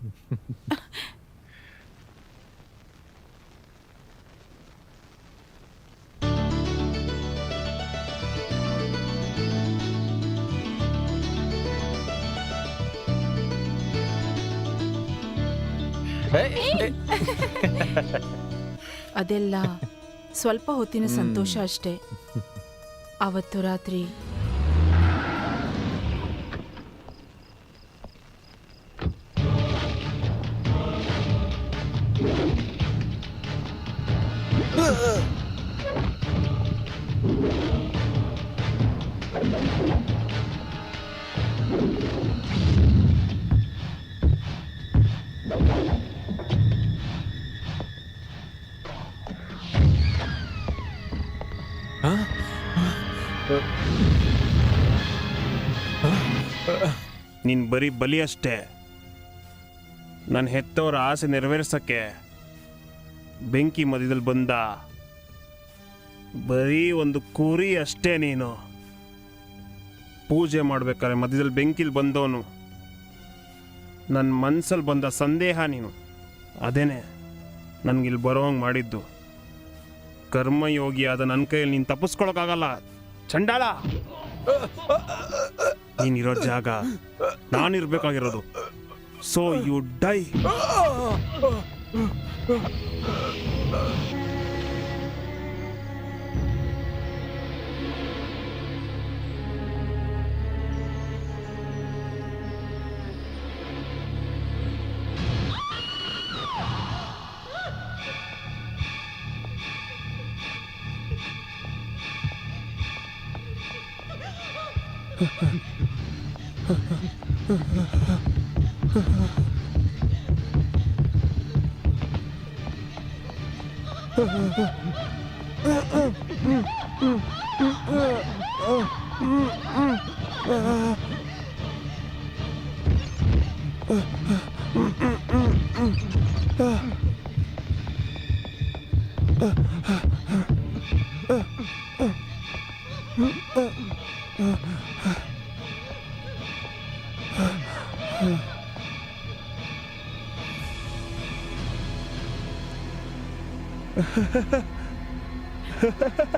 ಅದೆಲ್ಲ ಸ್ವಲ್ಪ ಹೊತ್ತಿನ ಸಂತೋಷ ಅಷ್ಟೇ. ಅವತ್ತು ರಾತ್ರಿ ನೀನ್ ಬರೀ ಬಲಿ ಅಷ್ಟೇ. ನನ್ನ ಹೆತ್ತವರ ಆಸೆ ನೆರವೇರ್ಸಕ್ಕೆ ಬೆಂಕಿ ಮಧ್ಯದಲ್ಲಿ ಬಂದ ಬರೀ ಒಂದು ಕುರಿ ಅಷ್ಟೇ ನೀನು. ಪೂಜೆ ಮಾಡ್ಬೇಕಾದ್ರೆ ಮಧ್ಯದಲ್ಲಿ ಬೆಂಕಿಲಿ ಬಂದವನು. ನನ್ನ ಮನ್ಸಲ್ಲಿ ಬಂದ ಸಂದೇಹ ನೀನು. ಅದೇನೆ ನನಗಿಲ್ಲಿ ಬರೋಂಗೆ ಮಾಡಿದ್ದು. ಕರ್ಮಯೋಗಿಯಾದ ನನ್ನ ಕೈಯಲ್ಲಿ ನೀನು ತಪ್ಪಿಸ್ಕೊಳಕ್ಕಾಗಲ್ಲ ಚಂಡಾಳ. ನೀನಿರೋ ಜಾಗ ನಾನಿರ್ಬೇಕಾಗಿರೋದು. So you dye.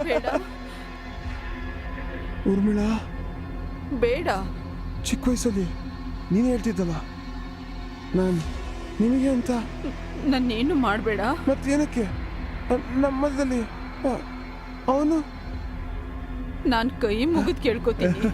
ಬೇಡ ಊರ್ಮಿಳಾ, ಬೇಡ. ಚಿಕ್ಕ ವಯಸ್ಸಲ್ಲಿ ನೀನು ಹೇಳ್ತಿದ್ದಲ್ಲ ನಾನು ನಿನಗೆ ಅಂತ. ನನ್ನೇನು ಮಾಡಬೇಡ. ಮತ್ತೇನಕ್ಕೆ ನಮ್ಮದಲ್ಲಿ ಅವನು? ನಾನು ಕೈ ಮುಗಿದು ಕೇಳ್ಕೊತೀನಿ.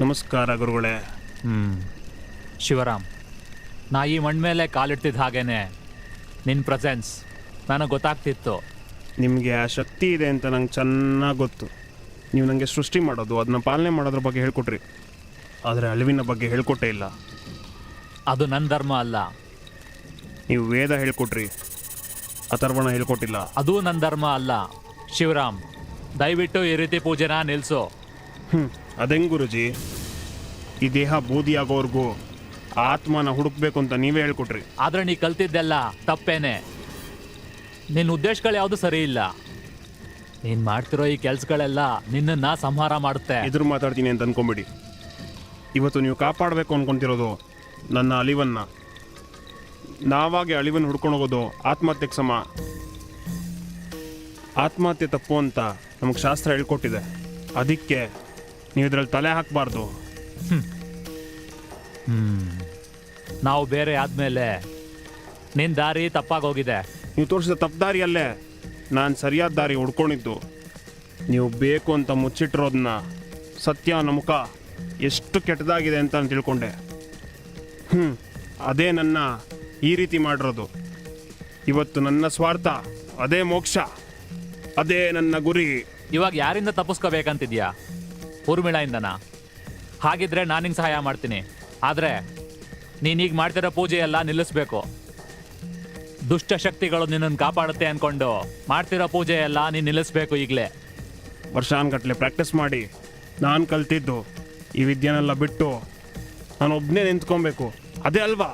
ನಮಸ್ಕಾರ ಗುರುಗಳೇ. ಶಿವರಾಮ್, ನಾ ಈ ಮಣ್ಣು ಮೇಲೆ ಕಾಲಿಡ್ತಿದ್ದ ಹಾಗೇನೆ ನಿನ್ನ ಪ್ರೆಸೆನ್ಸ್ ನನಗೆ ಗೊತ್ತಾಗ್ತಿತ್ತು. ನಿಮಗೆ ಆ ಶಕ್ತಿ ಇದೆ ಅಂತ ನಂಗೆ ಚೆನ್ನಾಗಿ ಗೊತ್ತು. ನೀವು ನನಗೆ ಸೃಷ್ಟಿ ಮಾಡೋದು, ಅದನ್ನ ಪಾಲನೆ ಮಾಡೋದ್ರ ಬಗ್ಗೆ ಹೇಳ್ಕೊಟ್ರಿ. ಆದರೆ ಅಳಿವಿನ ಬಗ್ಗೆ ಹೇಳ್ಕೊಟ್ಟೇ ಇಲ್ಲ. ಅದು ನನ್ನ ಧರ್ಮ ಅಲ್ಲ. ನೀವು ವೇದ ಹೇಳ್ಕೊಟ್ರಿ, ಅಥರ್ವಣ ಹೇಳ್ಕೊಟ್ಟಿಲ್ಲ. ಅದು ನನ್ನ ಧರ್ಮ ಅಲ್ಲ. ಶಿವರಾಮ್, ದಯವಿಟ್ಟು ಈ ರೀತಿ ಪೂಜೆನ ನಿಲ್ಲಿಸು. ಅದೆಂಗ್ ಗುರುಜಿ? ಈ ದೇಹ ಬೂದಿಯಾಗೋರ್ಗೂ ಆತ್ಮನ ಹುಡುಕ್ಬೇಕು ಅಂತ ನೀವೇ ಹೇಳ್ಕೊಟ್ರಿ. ಆದ್ರೆ ನೀ ಕಲ್ತಿದ್ದೆಲ್ಲ ತಪ್ಪೇನೆ. ನಿನ್ನ ಉದ್ದೇಶಗಳು ಯಾವುದು ಸರಿ ಇಲ್ಲ. ನೀನ್ ಮಾಡ್ತಿರೋ ಈ ಕೆಲ್ಸಗಳೆಲ್ಲ ನಿನ್ನನ್ನ ಸಂಹಾರ ಮಾಡುತ್ತೆ. ಎದುರು ಮಾತಾಡ್ತೀನಿ ಅಂತ ಅನ್ಕೊಂಬಿಡಿ. ಇವತ್ತು ನೀವು ಕಾಪಾಡಬೇಕು ಅನ್ಕೊಂತಿರೋದು ನನ್ನ ಅಳಿವನ್ನ. ನಾವಾಗೆ ಅಳಿವನ್ನು ಹುಡ್ಕೊಂಡು ಹೋಗೋದು ಆತ್ಮಹತ್ಯೆಗೆ ಸಮ. ಆತ್ಮಹತ್ಯೆ ತಪ್ಪು ಅಂತ ನಮಗೆ ಶಾಸ್ತ್ರ ಹೇಳ್ಕೊಟ್ಟಿದೆ. ಅದಕ್ಕೆ ನೀವು ಇದ್ರಲ್ಲಿ ತಲೆ ಹಾಕಬಾರ್ದು. ನಾವು ಬೇರೆ ಆದ್ಮೇಲೆ ನಿನ್ನ ದಾರಿ ತಪ್ಪಾಗೋಗಿದೆ. ನೀವು ತೋರಿಸಿದ ತಪ್ಪು ದಾರಿಯಲ್ಲೇ ನಾನು ಸರಿಯಾದ ದಾರಿ ಹುಡ್ಕೊಂಡಿದ್ದು. ನೀವು ಬೇಕು ಅಂತ ಮುಚ್ಚಿಟ್ಟಿರೋದನ್ನ, ಸತ್ಯನ ಮುಖ ಎಷ್ಟು ಕೆಟ್ಟದಾಗಿದೆ ಅಂತ ನಾನು ತಿಳ್ಕೊಂಡೆ. ಅದೇ ನನ್ನ ಈ ರೀತಿ ಮಾಡಿರೋದು. ಇವತ್ತು ನನ್ನ ಸ್ವಾರ್ಥ ಅದೇ ಮೋಕ್ಷ, ಅದೇ ನನ್ನ ಗುರಿ. ಇವಾಗ ಯಾರಿಂದ ತಪ್ಪಿಸ್ಕೋಬೇಕಂತಿದ್ಯಾ? ಊರ್ಮಿಳೆಯಿಂದನಾ? ಹಾಗಿದ್ರೆ ನಾನು ನಿಂಗೆ ಸಹಾಯ ಮಾಡ್ತೀನಿ. ಆದರೆ ನೀನೀಗ ಮಾಡ್ತಿರೋ ಪೂಜೆ ಎಲ್ಲ ನಿಲ್ಲಿಸ್ಬೇಕು. ದುಷ್ಟ ಶಕ್ತಿಗಳು ನಿನ್ನನ್ನು ಕಾಪಾಡುತ್ತೆ ಅನ್ಕೊಂಡು ಮಾಡ್ತಿರೋ ಪೂಜೆ ಎಲ್ಲ ನೀನು ನಿಲ್ಲಿಸ್ಬೇಕು ಈಗಲೇ. ವರ್ಷಾನ್ಗಟ್ಲೆ ಪ್ರಾಕ್ಟೀಸ್ ಮಾಡಿ ನಾನು ಕಲ್ತಿದ್ದು ಈ ವಿದ್ಯೆನೆಲ್ಲ ಬಿಟ್ಟು ನಾನು ಒಬ್ಬನೇ ನಿಂತ್ಕೊಬೇಕು, ಅದೇ ಅಲ್ವಾ?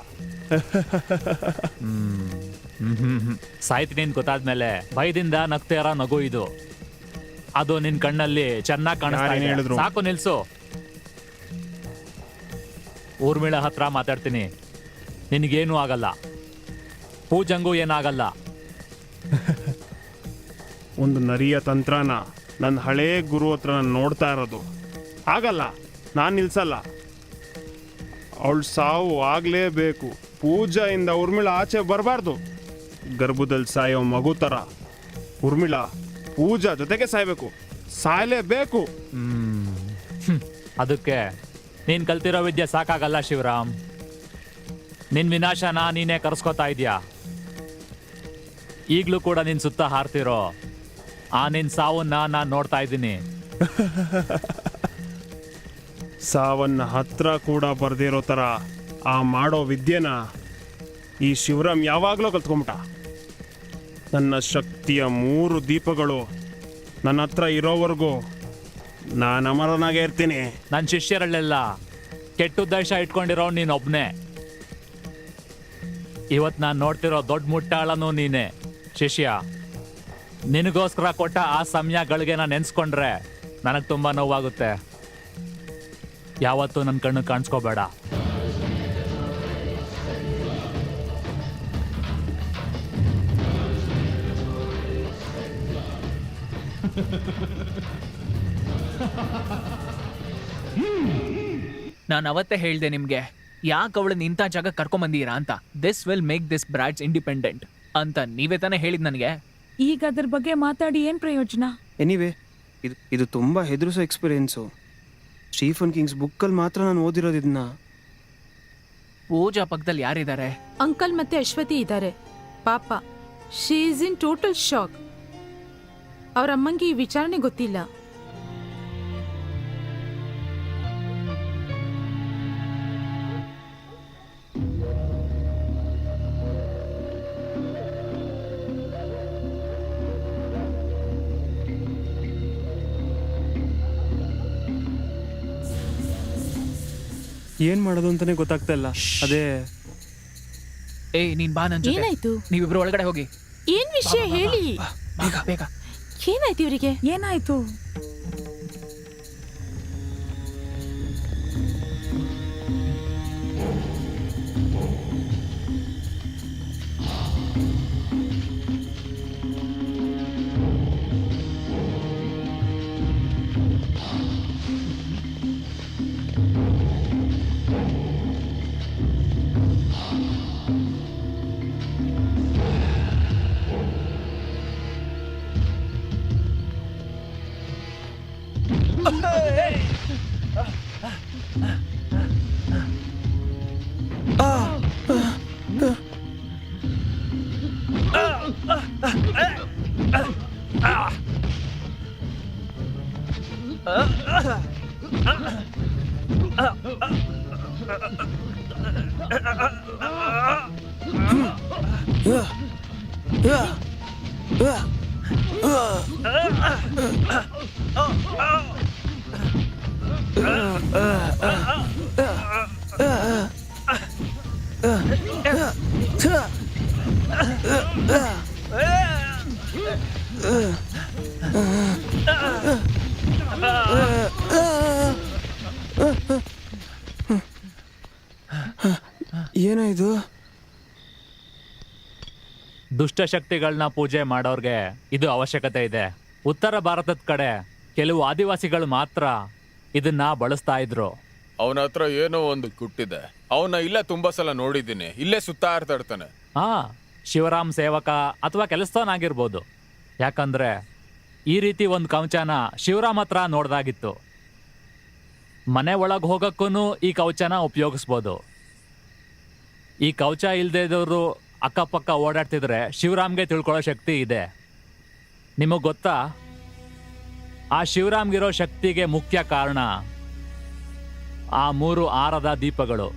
ಸಾಯ್ತೀನಿ ಅಂತ ಗೊತ್ತಾದ್ಮೇಲೆ ಭಯದಿಂದ ನಗ್ತಿರೋ ನಗು ಇದು. ಅದು ನಿನ್ ಕಣ್ಣಲ್ಲಿ ಚೆನ್ನಾಗಿ ಕಾಣಿಸ್ತಾ ಯಾರೇನ್ ಇದೆ. ಹೇಳಿದ್ರು? ಸಾಕು, ನಿಲ್ಸು. ಊರ್ಮಿಳ ಹತ್ರ ಮಾತಾಡ್ತೀನಿ. ನಿನಗೇನು ಆಗಲ್ಲ, ಪೂಜಂಗೂ ಏನಾಗಲ್ಲ. ಒಂದು ನರಿಯ ತಂತ್ರನ ನನ್ನ ಹಳೇ ಗುರು ಹತ್ರ ನಾನು ನೋಡ್ತಾ ಇರೋದು. ಆಗಲ್ಲ, ನಾನು ನಿಲ್ಸಲ್ಲ. ಅವಳು ಸಾವು ಆಗಲೇಬೇಕು. ಪೂಜೆಯಿಂದ ಊರ್ಮಿಳ ಆಚೆ ಬರಬಾರ್ದು. ಗರ್ಭದಲ್ಲಿ ಸಾಯೋ ಮಗು ಥರ ಊರ್ಮಿಳ ಪೂಜಾ ಜೊತೆಗೆ ಸಾಯ್ಬೇಕು, ಸಾಯಲೇಬೇಕು. ಅದಕ್ಕೆ ನೀನ್ ಕಲ್ತಿರೋ ವಿದ್ಯೆ ಸಾಕಾಗಲ್ಲ ಶಿವರಾಮ್. ನಿನ್ ವಿನಾಶನ ನೀನೇ ಕರೆಸ್ಕೊತಾ ಇದೀಯಾ. ಈಗಲೂ ಕೂಡ ನಿನ್ ಸುತ್ತ ಹಾರ್ತಿರೋ ಆ ನಿನ್ ಸಾವನ್ನ ನಾನು ನೋಡ್ತಾ ಇದ್ದೀನಿ. ಸಾವನ್ನ ಹತ್ರ ಕೂಡ ಬರ್ದಿರೋ ಥರ ಆ ಮಾಡೋ ವಿದ್ಯೆನ ಈ ಶಿವರಾಮ್ ಯಾವಾಗಲೂ ಕಲ್ತ್ಕೊಂಬಿಟ್ಟ. ನನ್ನ ಶಕ್ತಿಯ 3 ದೀಪಗಳು ನನ್ನ ಹತ್ರ ಇರೋವರೆಗೂ ನಾನು ಅಮರನಾಗೇ ಇರ್ತೀನಿ. ನನ್ನ ಶಿಷ್ಯರಲ್ಲೆಲ್ಲ ಕೆಟ್ಟ ಉದ್ದೇಶ ಇಟ್ಕೊಂಡಿರೋ ನೀನೊಬ್ನೇ. ಇವತ್ತು ನಾನು ನೋಡ್ತಿರೋ ದೊಡ್ಡ ಮುಟ್ಟಾಳನೂ ನೀನೇ ಶಿಷ್ಯ. ನಿನಗೋಸ್ಕರ ಕೊಟ್ಟ ಆ ಸಮಯಗಳಿಗೆ ನಾನು ನೆನ್ಸ್ಕೊಂಡ್ರೆ ನನಗೆ ತುಂಬ ನೋವಾಗುತ್ತೆ. ಯಾವತ್ತೂ ನನ್ನ ಕಣ್ಣು ಕಾಣಿಸ್ಕೋಬೇಡ. ನಾನು ಅವತ್ತೇ ಹೇಳ್ದೆ ನಿಮ್ಗೆ, ಯಾಕೆ ಅವಳನ್ನ ಇಂಥ ಜಾಗ ಕರ್ಕೊಂಬಂದೀರಾ ಅಂತ. This will make this brats independent ಅಂತ ನೀವೇ ತಾನೇ ಹೇಳಿದ್ ನನಗೆ. ಈಗ ಅದ್ರ ಬಗ್ಗೆ ಮಾತಾಡಿ ಏನ್ ಪ್ರಯೋಜನ? ಎನಿವೆ, ಇದು ತುಂಬ ಹೆದರಿಸೋ ಎಕ್ಸ್ಪೀರಿಯೆನ್ಸು. ಸ್ಟೀಫನ್ ಕಿಂಗ್ಸ್ ಬುಕ್ಕಲ್ಲಿ ಮಾತ್ರ ನಾನು ಓದಿರೋದು ಇದನ್ನ. ಪೂಜಾ ಪಕ್ಕದಲ್ಲಿ ಯಾರಿದ್ದಾರೆ? ಅಂಕಲ್ ಮತ್ತೆ ಅಶ್ವತಿ ಇದ್ದಾರೆ. ಪಾಪ, she is in total shock. ಅವ್ರ ಅಮ್ಮಂಗೆ ಈ ವಿಚಾರಣೆ ಗೊತ್ತಿಲ್ಲ. ಏನು ಮಾಡೋದು ಅಂತಾನೆ ಗೊತ್ತಾಗ್ತಾ ಇಲ್ಲ. ಅದೇ ಏಯ್, ನೀನ್ ಬಾ ನನ್ ಜೊತೆ. ಏನಾಯ್ತು? ನೀವಿಬ್ರು ಒಳಗಡೆ ಹೋಗಿ. ಏನ್ ವಿಷಯ ಹೇಳಿ. ಬೇಗ ಬೇಗ. ಏನಾಯ್ತು ಇವರಿಗೆ? ಏನಾಯ್ತು? ಏನಾಯ್ತು? ದುಷ್ಟಶಕ್ತಿಗಳನ್ನ ಪೂಜೆ ಮಾಡೋರ್ಗೆ ಇದು ಅವಶ್ಯಕತೆ ಇದೆ. ಉತ್ತರ ಭಾರತದ ಕಡೆ ಕೆಲವು ಆದಿವಾಸಿಗಳು ಮಾತ್ರ ಇದನ್ನ ಬಳಸ್ತಾ ಇದ್ರು. ಅವನ ಹತ್ರ ಏನೋ ಒಂದು ಗುಟ್ಟಿದೆ. ಅವನ ಇಲ್ಲೇ ತುಂಬಾ ಸಲ ನೋಡಿದ್ದೀನಿ. ಇಲ್ಲೇ ಸುತ್ತಾ ಇರ್ತಾನೆ. ಶಿವರಾಮ್ ಸೇವಕ ಅಥವಾ ಕೆಲಸದವನಾಗಿರ್ಬೋದು. ಯಾಕಂದ್ರೆ ಈ ರೀತಿ ಒಂದು ಕವಚನ ಶಿವರಾಮ್ ಹತ್ರ ನೋಡ್ದಾಗಿತ್ತು. ಮನೆ ಒಳಗೆ ಹೋಗಕ್ಕೂ ಈ ಕವಚನ ಉಪಯೋಗಿಸ್ಬೋದು. ಈ ಕವಚ ಇಲ್ಲದೆ ಇದ್ದವರು ಅಕ್ಕಪಕ್ಕ ಓಡಾಡ್ತಿದ್ರೆ ಶಿವರಾಮ್ಗೆ ತಿಳ್ಕೊಳ್ಳೋ ಶಕ್ತಿ ಇದೆ. ನಿಮಗೆ ಗೊತ್ತಾ, ಆ ಶಿವರಾಮ್ಗಿರೋ ಶಕ್ತಿಗೆ ಮುಖ್ಯ ಕಾರಣ ಆ 3 ಆರದ ದೀಪಗಳು,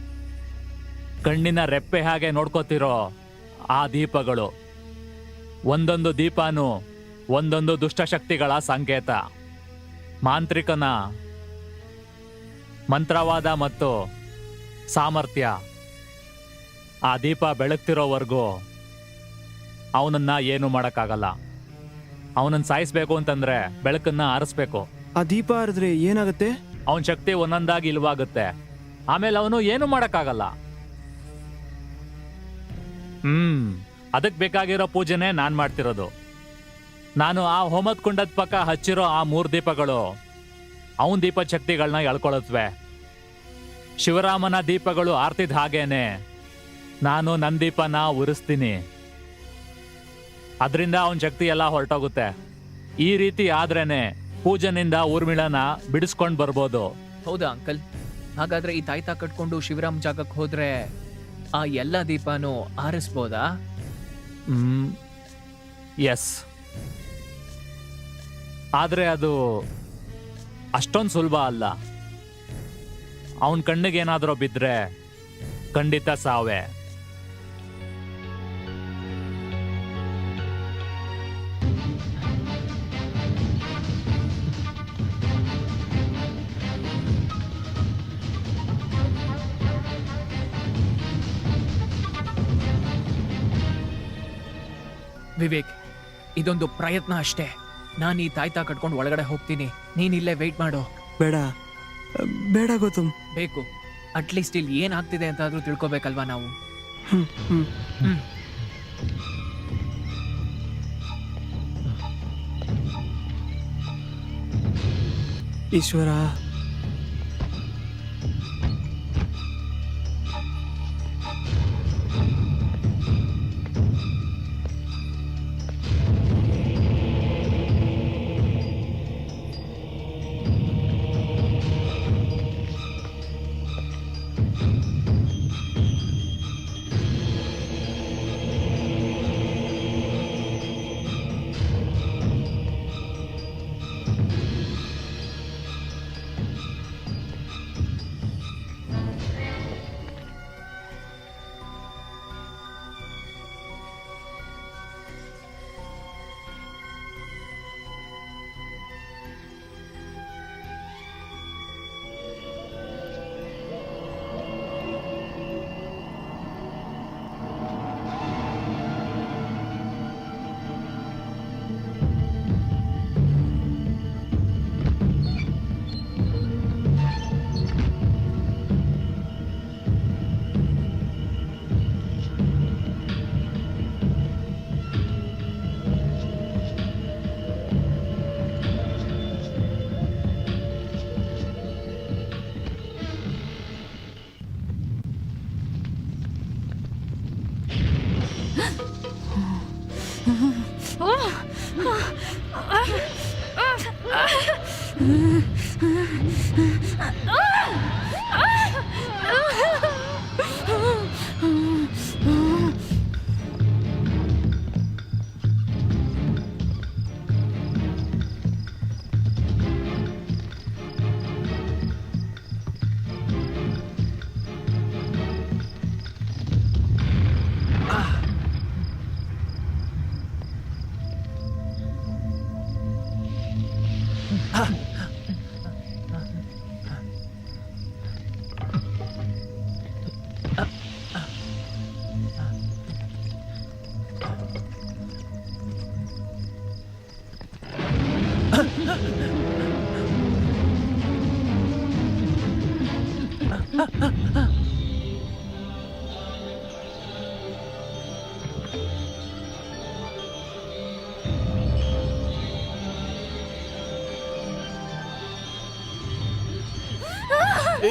ಕಣ್ಣಿನ ರೆಪ್ಪೆ ಹಾಗೆ ನೋಡ್ಕೋತಿರೋ ಆ ದೀಪಗಳು. ಒಂದೊಂದು ದೀಪನೂ ಒಂದೊಂದು ದುಷ್ಟಶಕ್ತಿಗಳ ಸಂಕೇತ. ಮಾಂತ್ರಿಕನ ಮಂತ್ರವಾದ ಮತ್ತು ಸಾಮರ್ಥ್ಯ ಆ ದೀಪ ಬೆಳಗ್ತಿರೋವರೆಗೂ ಅವನನ್ನ ಏನು ಮಾಡೋಕ್ಕಾಗಲ್ಲ. ಅವನನ್ನ ಸಾಯಿಸ್ಬೇಕು ಅಂತಂದ್ರೆ ಬೆಳಕನ್ನ ಆರಿಸ್ಬೇಕು. ಆ ದೀಪ ಹರಿದ್ರೆ ಏನಾಗುತ್ತೆ? ಅವನ ಶಕ್ತಿ ಒಂದೊಂದಾಗಿ ಇಲ್ವಾಗುತ್ತೆ. ಆಮೇಲೆ ಅವನು ಏನು ಮಾಡಕ್ಕಾಗಲ್ಲ. ಅದಕ್ಕೆ ಬೇಕಾಗಿರೋ ಪೂಜೆನೆ ನಾನ್ ಮಾಡ್ತಿರೋದು. ನಾನು ಆ ಹೋಮದ್ ಕುಂಡದ ಪಕ್ಕ ಹಚ್ಚಿರೋ ಆ 3 ದೀಪಗಳು ಅವನ್ ದೀಪದ ಶಕ್ತಿಗಳನ್ನ ಎಳ್ಕೊಳತ್ವೆ. ಶಿವರಾಮನ ದೀಪಗಳು ಆರ್ತಿದ್ ಹಾಗೇನೆ ನಾನು ನನ್ನ ದೀಪನ ಉರಿಸ್ತೀನಿ. ಅದರಿಂದ ಅವನ ಶಕ್ತಿ ಎಲ್ಲ ಹೊರಟೋಗುತ್ತೆ. ಈ ರೀತಿ ಆದ್ರೇನೆ ಪೂಜನಿಂದ ಊರ್ಮಿಳನ ಬಿಡಿಸ್ಕೊಂಡ್ ಬರ್ಬೋದು. ಹೌದಾ ಅಂಕಲ್? ಹಾಗಾದ್ರೆ ಈ ತಾಯ್ತಾ ಕಟ್ಕೊಂಡು ಶಿವರಾಮ್ ಜಾಗಕ್ಕೆ ಹೋದ್ರೆ ಆ ಎಲ್ಲ ದೀಪನೂ ಆರಿಸ್ಬೋದಾ? ಎಸ್. ಆದ್ರೆ ಅದು ಅಷ್ಟೊಂದು ಸುಲಭ ಅಲ್ಲ. ಅವನ ಕಣ್ಣಿಗೆ ಏನಾದ್ರೂ ಬಿದ್ರೆ ಖಂಡಿತ ಸಾವೇ. ವಿವೇಕ್, ಇದೊಂದು ಪ್ರಯತ್ನ ಅಷ್ಟೇ. ನಾನು ಈ ತಾಯ್ತಾ ಕಟ್ಕೊಂಡು ಒಳಗಡೆ ಹೋಗ್ತೀನಿ, ನೀನ್ ಇಲ್ಲೇ ವೆಯ್ಟ್ ಮಾಡು. ಬೇಡ ಬೇಡ ಗೌತಮ್. ಬೇಕು, ಅಟ್ಲೀಸ್ಟ್ ಇಲ್ಲಿ ಏನಾಗ್ತಿದೆ ಅಂತಾದ್ರೂ ತಿಳ್ಕೊಬೇಕಲ್ವಾ ನಾವು. ಈಶ್ವರ,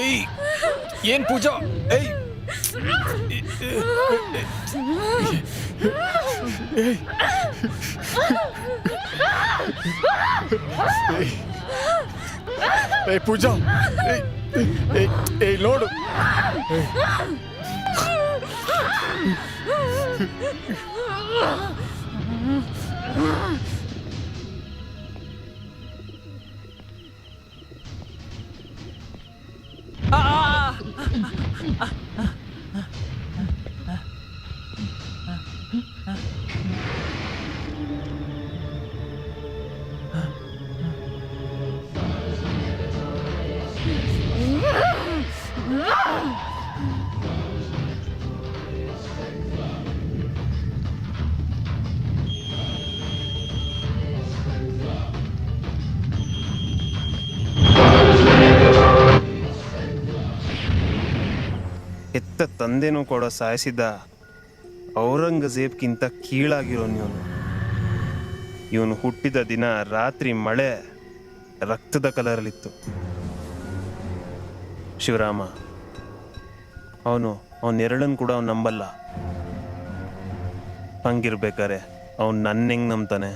ಏಯ್, ಏನ್ ಪೂಜಾ? ಏಯ್, ಏಯ್ ಪೂಜಾ, ಏಯ್ ನೋಡು. ಹೆತ್ತ ತಂದೆನೂ ಕೂಡ ಸಾಯಿಸಿದ ಔರಂಗಜೇಬ್ಗಿಂತ ಕೀಳಾಗಿರೋನು ಇವನು ಹುಟ್ಟಿದ ದಿನ ರಾತ್ರಿ ಮಳೆ ರಕ್ತದ ಕಲರಲ್ಲಿತ್ತು. ಶಿವರಾಮ ಅವನ ನೆರಳನ್ನು ಕೂಡ ಅವ್ನು ನಂಬಲ್ಲ. ಹಂಗಿರ್ಬೇಕಾರೆ ಅವನು ನನ್ನ ಹೆಂಗ್ ನಂಬ್ತಾನೆ?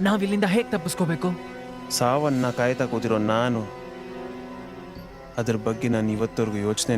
ನಾವಿಲ್ಲಿಂದ ಹೇಗೆ ತಪ್ಪಿಸ್ಕೋಬೇಕು? ಸಾವನ್ನ ಕಾಯ್ತಾ ಕೂತಿರೋ ನಾನು ಅದ್ರ ಬಗ್ಗೆ ನಾನು ಇವತ್ತವರೆಗೂ ಯೋಚನೆ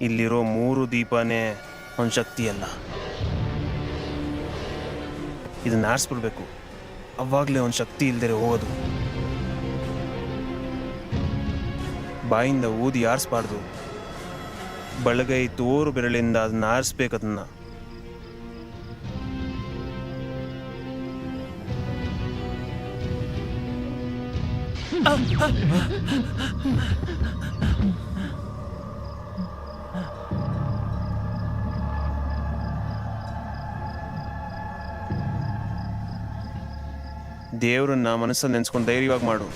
ಇಲ್ಲಿರೋ 3 ದೀಪನೇ ಅವನ ಶಕ್ತಿ ಅಲ್ಲ. ಇದನ್ನ ಆರಿಸ್ಬಿಡ್ಬೇಕು. ಅವಾಗಲೇ ಅವನ ಶಕ್ತಿ ಇಲ್ದರೆ ಹೋಗೋದು. ಬಾಯಿಂದ ಊದಿ ಆರಿಸ್ಬಾರ್ದು. ಬಳಗೈ ತೋರು ಬೆರಳಿಂದ ಅದನ್ನ ಆರಿಸ್ಬೇಕದನ್ನ. ದೇವ್ರನ್ನ ಮನಸ್ಸನ್ನು ನೆನೆಸ್ಕೊಂಡು ಧೈರ್ಯವಾಗಿ ಮಾಡು.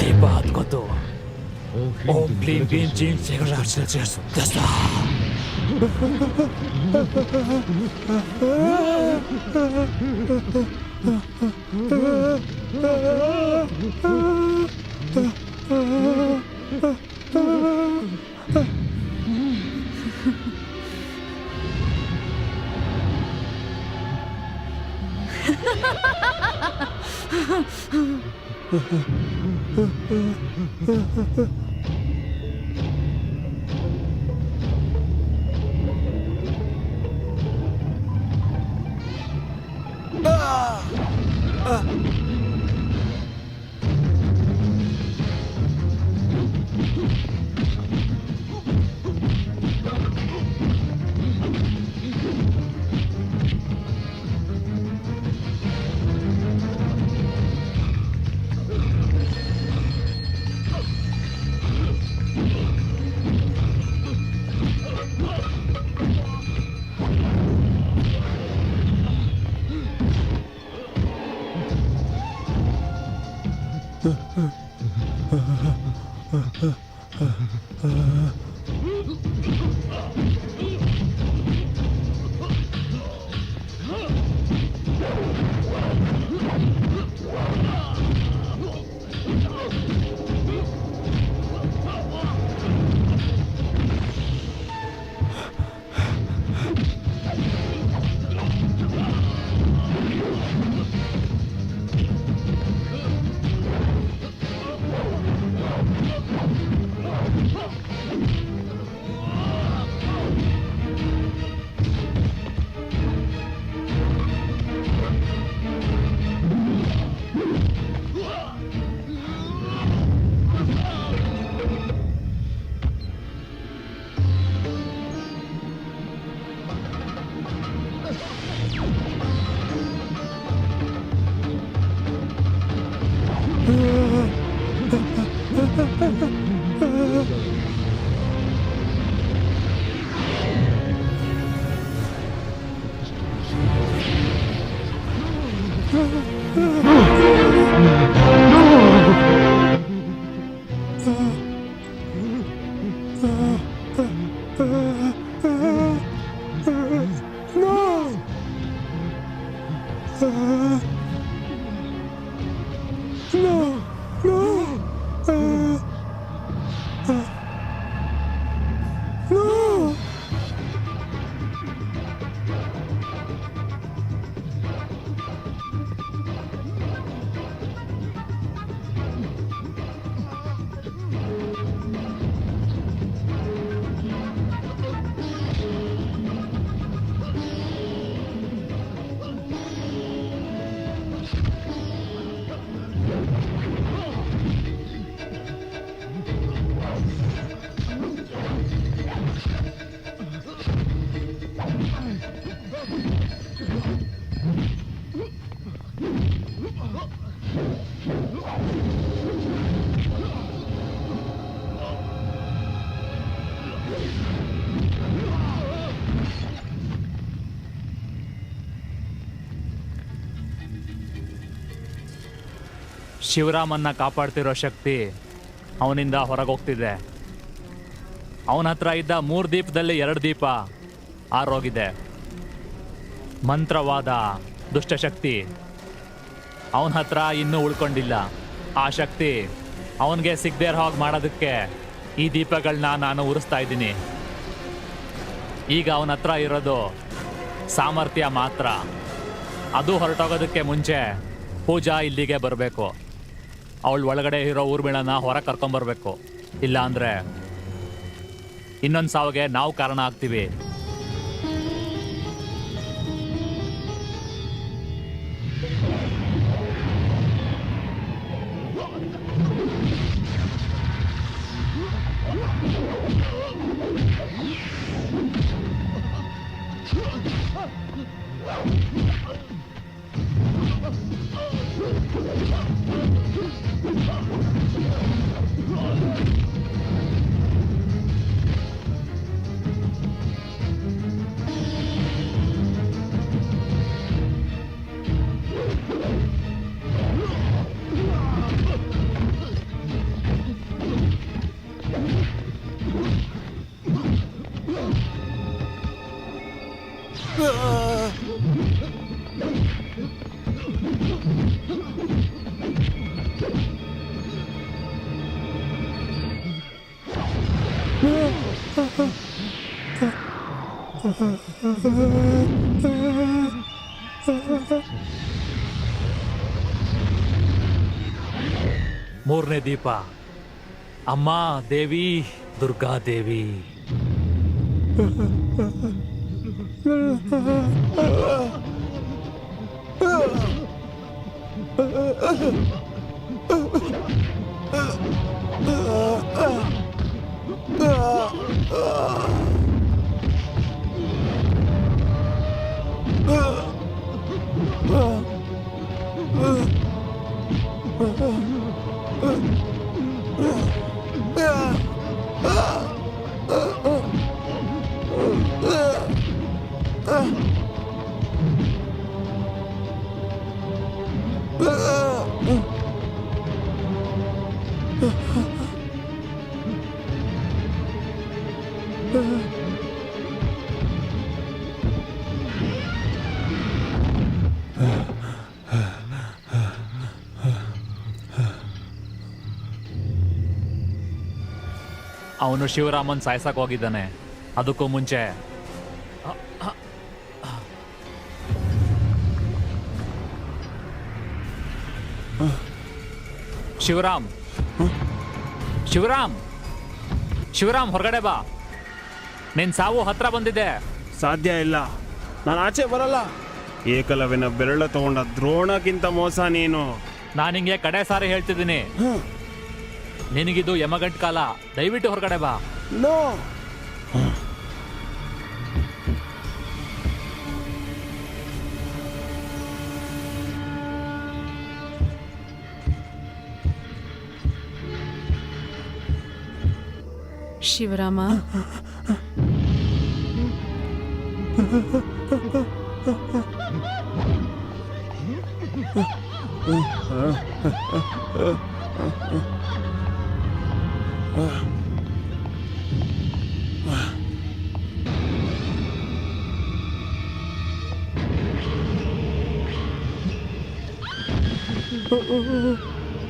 ದೀಪ ಹತ್ಕೊತು. ಓಂ ಕ್ಲೀಂ ಕ್ಲೀಂ ಚೀಂ ದಸ್ತಾ. ಶಿವರಾಮನ್ನ ಕಾಪಾಡ್ತಿರೋ ಶಕ್ತಿ ಅವನಿಂದ ಹೊರಗೋಗ್ತಿದೆ. ಅವನ ಹತ್ರ ಇದ್ದ 3 ದೀಪದಲ್ಲಿ 2 ದೀಪ ಆರೋಗಿದೆ. ಮಂತ್ರವಾದ ದುಷ್ಟಶಕ್ತಿ ಅವನ ಹತ್ರ ಇನ್ನೂ ಉಳ್ಕೊಂಡಿಲ್ಲ. ಆ ಶಕ್ತಿ ಅವನಿಗೆ ಸಿಗದೆ ಇರೋ ಹಾಗೆ ಮಾಡೋದಕ್ಕೆ ಈ ದೀಪಗಳನ್ನ ನಾನು ಉರಿಸ್ತಾ ಇದ್ದೀನಿ. ಈಗ ಅವನ ಹತ್ರ ಇರೋದು ಸಾಮರ್ಥ್ಯ ಮಾತ್ರ. ಅದು ಹೊರಟೋಗೋದಕ್ಕೆ ಮುಂಚೆ ಪೂಜಾ ಇಲ್ಲಿಗೆ ಬರಬೇಕು. ಅವಳು ಒಳಗಡೆ ಇರೋ ಊರ್ಮಿಳನ ಹೊರ ಕರ್ಕೊಂಬರ್ಬೇಕು. ಇಲ್ಲ ಅಂದ್ರೆ ಇನ್ನೊಂದು ಸಾವಿಗೆ ನಾವು ಕಾರಣ ಆಗ್ತೀವಿ. ಮೂರನೇ ದೀಪ ಅಮ್ಮ ದೇವಿ ದುರ್ಗಾದೇವಿ. ಅವನು ಶಿವರಾಮನ್ ಸಾಯ್ಸಕ್ ಹೋಗಿದ್ದಾನೆ. ಅದಕ್ಕೂ ಮುಂಚೆ ಶಿವರಾಮ್ ಶಿವರಾಮ್ ಶಿವರಾಮ್ ಹೊರಗಡೆ ಬಾ. ನಿನ್ ಸಾವು ಹತ್ರ ಬಂದಿದೆ. ಸಾಧ್ಯ ಇಲ್ಲ, ನಾನು ಆಚೆ ಬರಲ್ಲ. ಏಕಲವ್ಯನ ಬೆರಳ ತಗೊಂಡ ದ್ರೋಣಕ್ಕಿಂತ ಮೋಸ ನೀನು. ನಾನು ಹಿಂಗೆ ಕಡೆ ಸಾರಿ ಹೇಳ್ತಿದ್ದೀನಿ, ನಿನಗಿದು ಯಮಗಂಟ್ ಕಾಲ. ದಯವಿಟ್ಟು ಹೊರಗಡೆ ಬಾ. ನೋ. ಶಿವರಾಮ,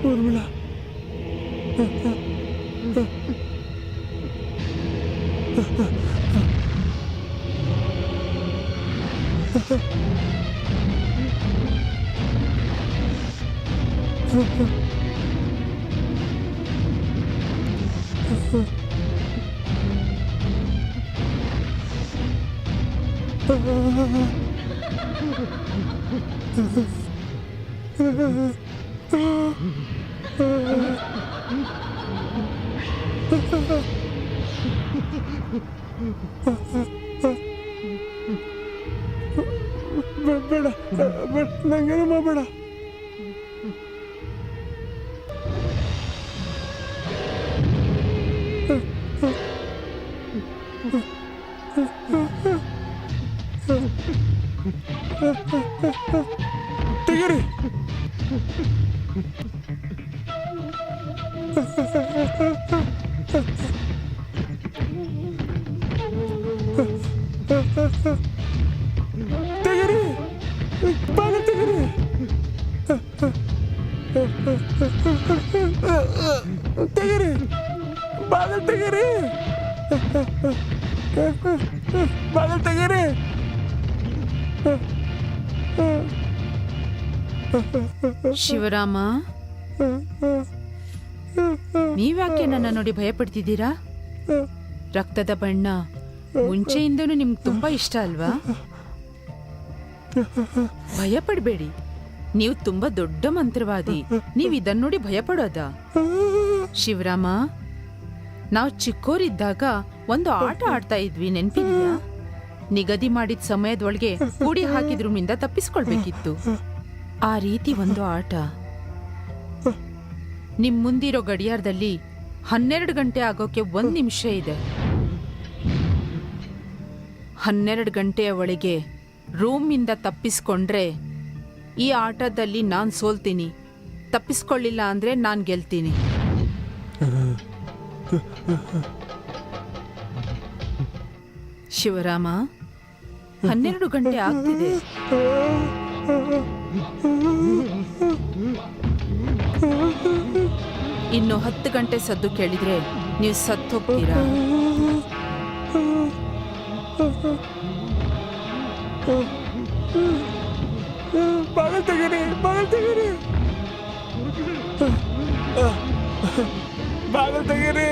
ಊರ್ಮಿಳ, ಬೇಡ, ನಂಗೇನು ಮಾಡಬೇಡ. ತೆಗೀರಿ. ತೆಗೀರಿ, ಬಾಗಿಲು ತೆಗೀರಿ. ತೆಗೀರಿ, ಬಾಗಿಲು ತೆಗೀರಿ. ಬಾಗಿಲು ತೆಗೀರಿ. ಶಿವರಾಮ, ನೀವ್ಯಾಕೆ ನನ್ನ ನೋಡಿ ಭಯಪಡ್ತಿದ್ದೀರಾ? ರಕ್ತದ ಬಣ್ಣ ಮುಂಚೆಯಿಂದನೂ ನಿಮ್ಗೆ ತುಂಬಾ ಇಷ್ಟ ಅಲ್ವಾ? ಭಯಪಡಬೇಡಿ, ನೀವು ತುಂಬಾ ದೊಡ್ಡ ಮಂತ್ರವಾದಿ. ನೀವು ಇದನ್ನ ನೋಡಿ ಭಯಪಡೋದಾ? ಶಿವರಾಮ, ನಾವು ಚಿಕ್ಕೋರಿದ್ದಾಗ ಒಂದು ಆಟ ಆಡ್ತಾ ಇದ್ವಿ, ನೆನ್ಪಿದೆಯಾ? ನಿಗದಿ ಮಾಡಿದ ಸಮಯದೊಳಗೆ ಕೂಡಿ ಹಾಕಿದ್ರುಮಿಂದ ತಪ್ಪಿಸ್ಕೊಳ್ಬೇಕಿತ್ತು. ಆ ರೀತಿ ಒಂದು ಆಟ. ನಿಮ್ ಮುಂದಿರೋ ಗಡಿಯಾರದಲ್ಲಿ 12 ಗಂಟೆ ಆಗೋಕೆ 1 ನಿಮಿಷ ಇದೆ. 12 ಗಂಟೆಯ ಒಳಗೆ ರೂಮಿಂದ ತಪ್ಪಿಸ್ಕೊಂಡ್ರೆ ಈ ಆಟದಲ್ಲಿ ನಾನ್ ಸೋಲ್ತೀನಿ. ತಪ್ಪಿಸ್ಕೊಳ್ಳಿಲ್ಲ ಅಂದ್ರೆ ನಾನ್ ಗೆಲ್ತೀನಿ. ಶಿವರಾಮ, 12 ಗಂಟೆ ಆಗ್ತಿದೆ. ಇನ್ನು 10 ಗಂಟೆ ಸದ್ದು ಕೇಳಿದ್ರೆ ನೀವು ಸತ್ತು ಹೋಗ್ತೀರಾ. ಬಾಗಿಲು ತೆಗೀರಿ, ಬಾಗಿಲು ತೆಗೀರಿ. ಬಾಗಿಲು ತೆಗೀರಿ.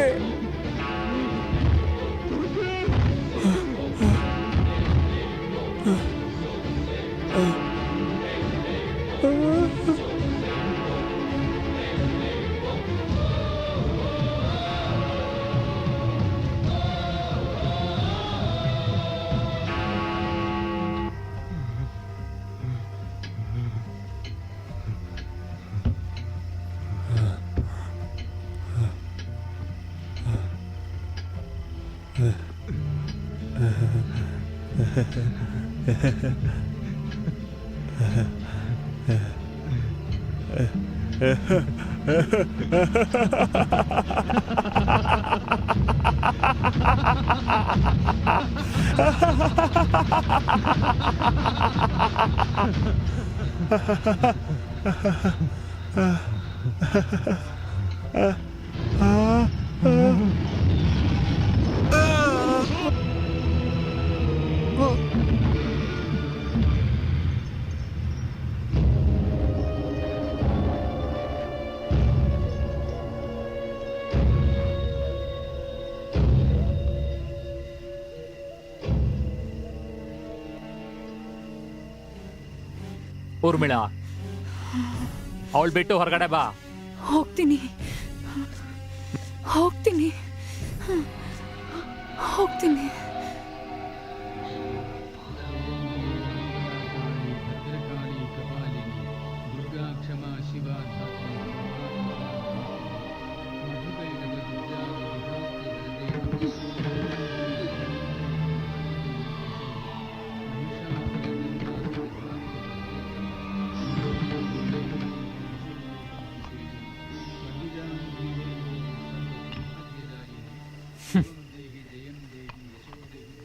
ಊರ್ಮಿಳಾ, ಅವಳು ಬಿಟ್ಟು ಹೊರಗಡೆ ಬಾ. ಹೋಗ್ತೀನಿ ಹೋಗ್ತೀನಿ ಹೋಗ್ತೀನಿ.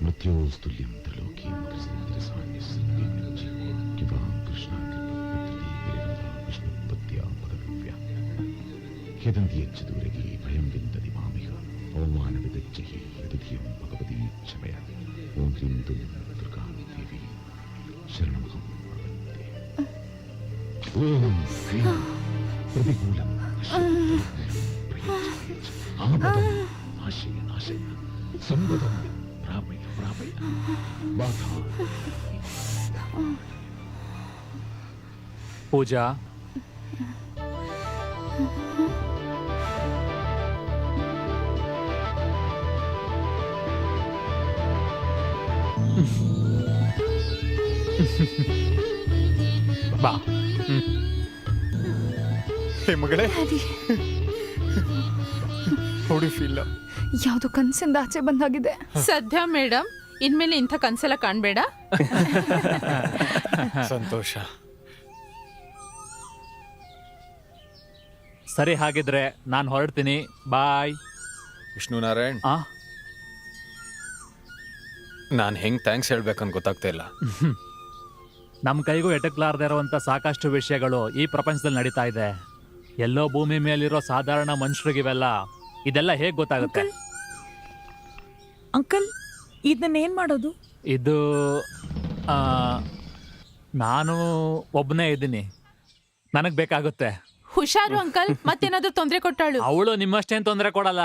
मृत्योस्तुल्यं त्रिलोकीं किवां कृष्णाकृष्णपत्या पदव्या यदन्ति यच्चदूरगी भयं विन्दति मामिह अवमानविदच्चहि यदुधियं भगवती क्षमया ॐ ह्रीं दुं दुर्गां देवी शरणमहं प्रपद्ये ॐ ह्रीं प्रतिकूलं आपदं नाशय नाशय संवदं प्रापय प्रापय बाधा. ಪೂಜಾ, ಬಾ. ಹೇ ಮಗಳೇ, ಡ್ಯಾಡಿ, ಹೌ ಡು ಫೀಲ್? ಯಾವುದು ಕನಸಿಂದ ಆಚೆ ಬಂದಾಗಿದೆ. ಸದ್ಯ ಮೇಡಮ್, ಇನ್ಮೇಲೆ ಇಂಥ ಕನ್ಸೆಲ್ಲ ಕಾಣ್ಬೇಡ. ಸಂತೋಷ. ಸರಿ, ಹಾಗಿದ್ರೆ ನಾನು ಹೊರಡ್ತೀನಿ. ಬಾಯ್. ವಿಷ್ಣು ನಾರಾಯಣ್, ಆ ನಾನು ಹೆಂಗ್ ಥ್ಯಾಂಕ್ಸ್ ಹೇಳ್ಬೇಕಂತ ಗೊತ್ತಾಗ್ತಾ ಇಲ್ಲ. ನಮ್ಮ ಕೈಗೂ ಎಟಕ್ಲಾರ್ದೇ ಇರುವಂತ ಸಾಕಷ್ಟು ವಿಷಯಗಳು ಈ ಪ್ರಪಂಚದಲ್ಲಿ ನಡೀತಾ ಇದೆ. ಎಲ್ಲೋ ಭೂಮಿ ಮೇಲಿರೋ ಸಾಧಾರಣ ಮನುಷ್ಯರಿಗಿವೆಲ್ಲ ಇದೆಲ್ಲ ಹೇಗ್ ಗೊತ್ತಾಗುತ್ತೆ? ಅಂಕಲ್, ಇದನ್ನೇನ್ ಮಾಡೋದು? ಇದು ನಾನು ಒಬ್ಬನೇ ಇದ್ದೀನಿ, ನನಗ್ ಬೇಕಾಗುತ್ತೆ. ಹುಷಾರು ಅಂಕಲ್, ಮತ್ತೇನಾದ್ರೂ ತೊಂದರೆ ಕೊಟ್ಟಾಳು. ಅವಳು ನಿಮ್ಮಷ್ಟೇನ್ ತೊಂದರೆ ಕೊಡಲ್ಲ.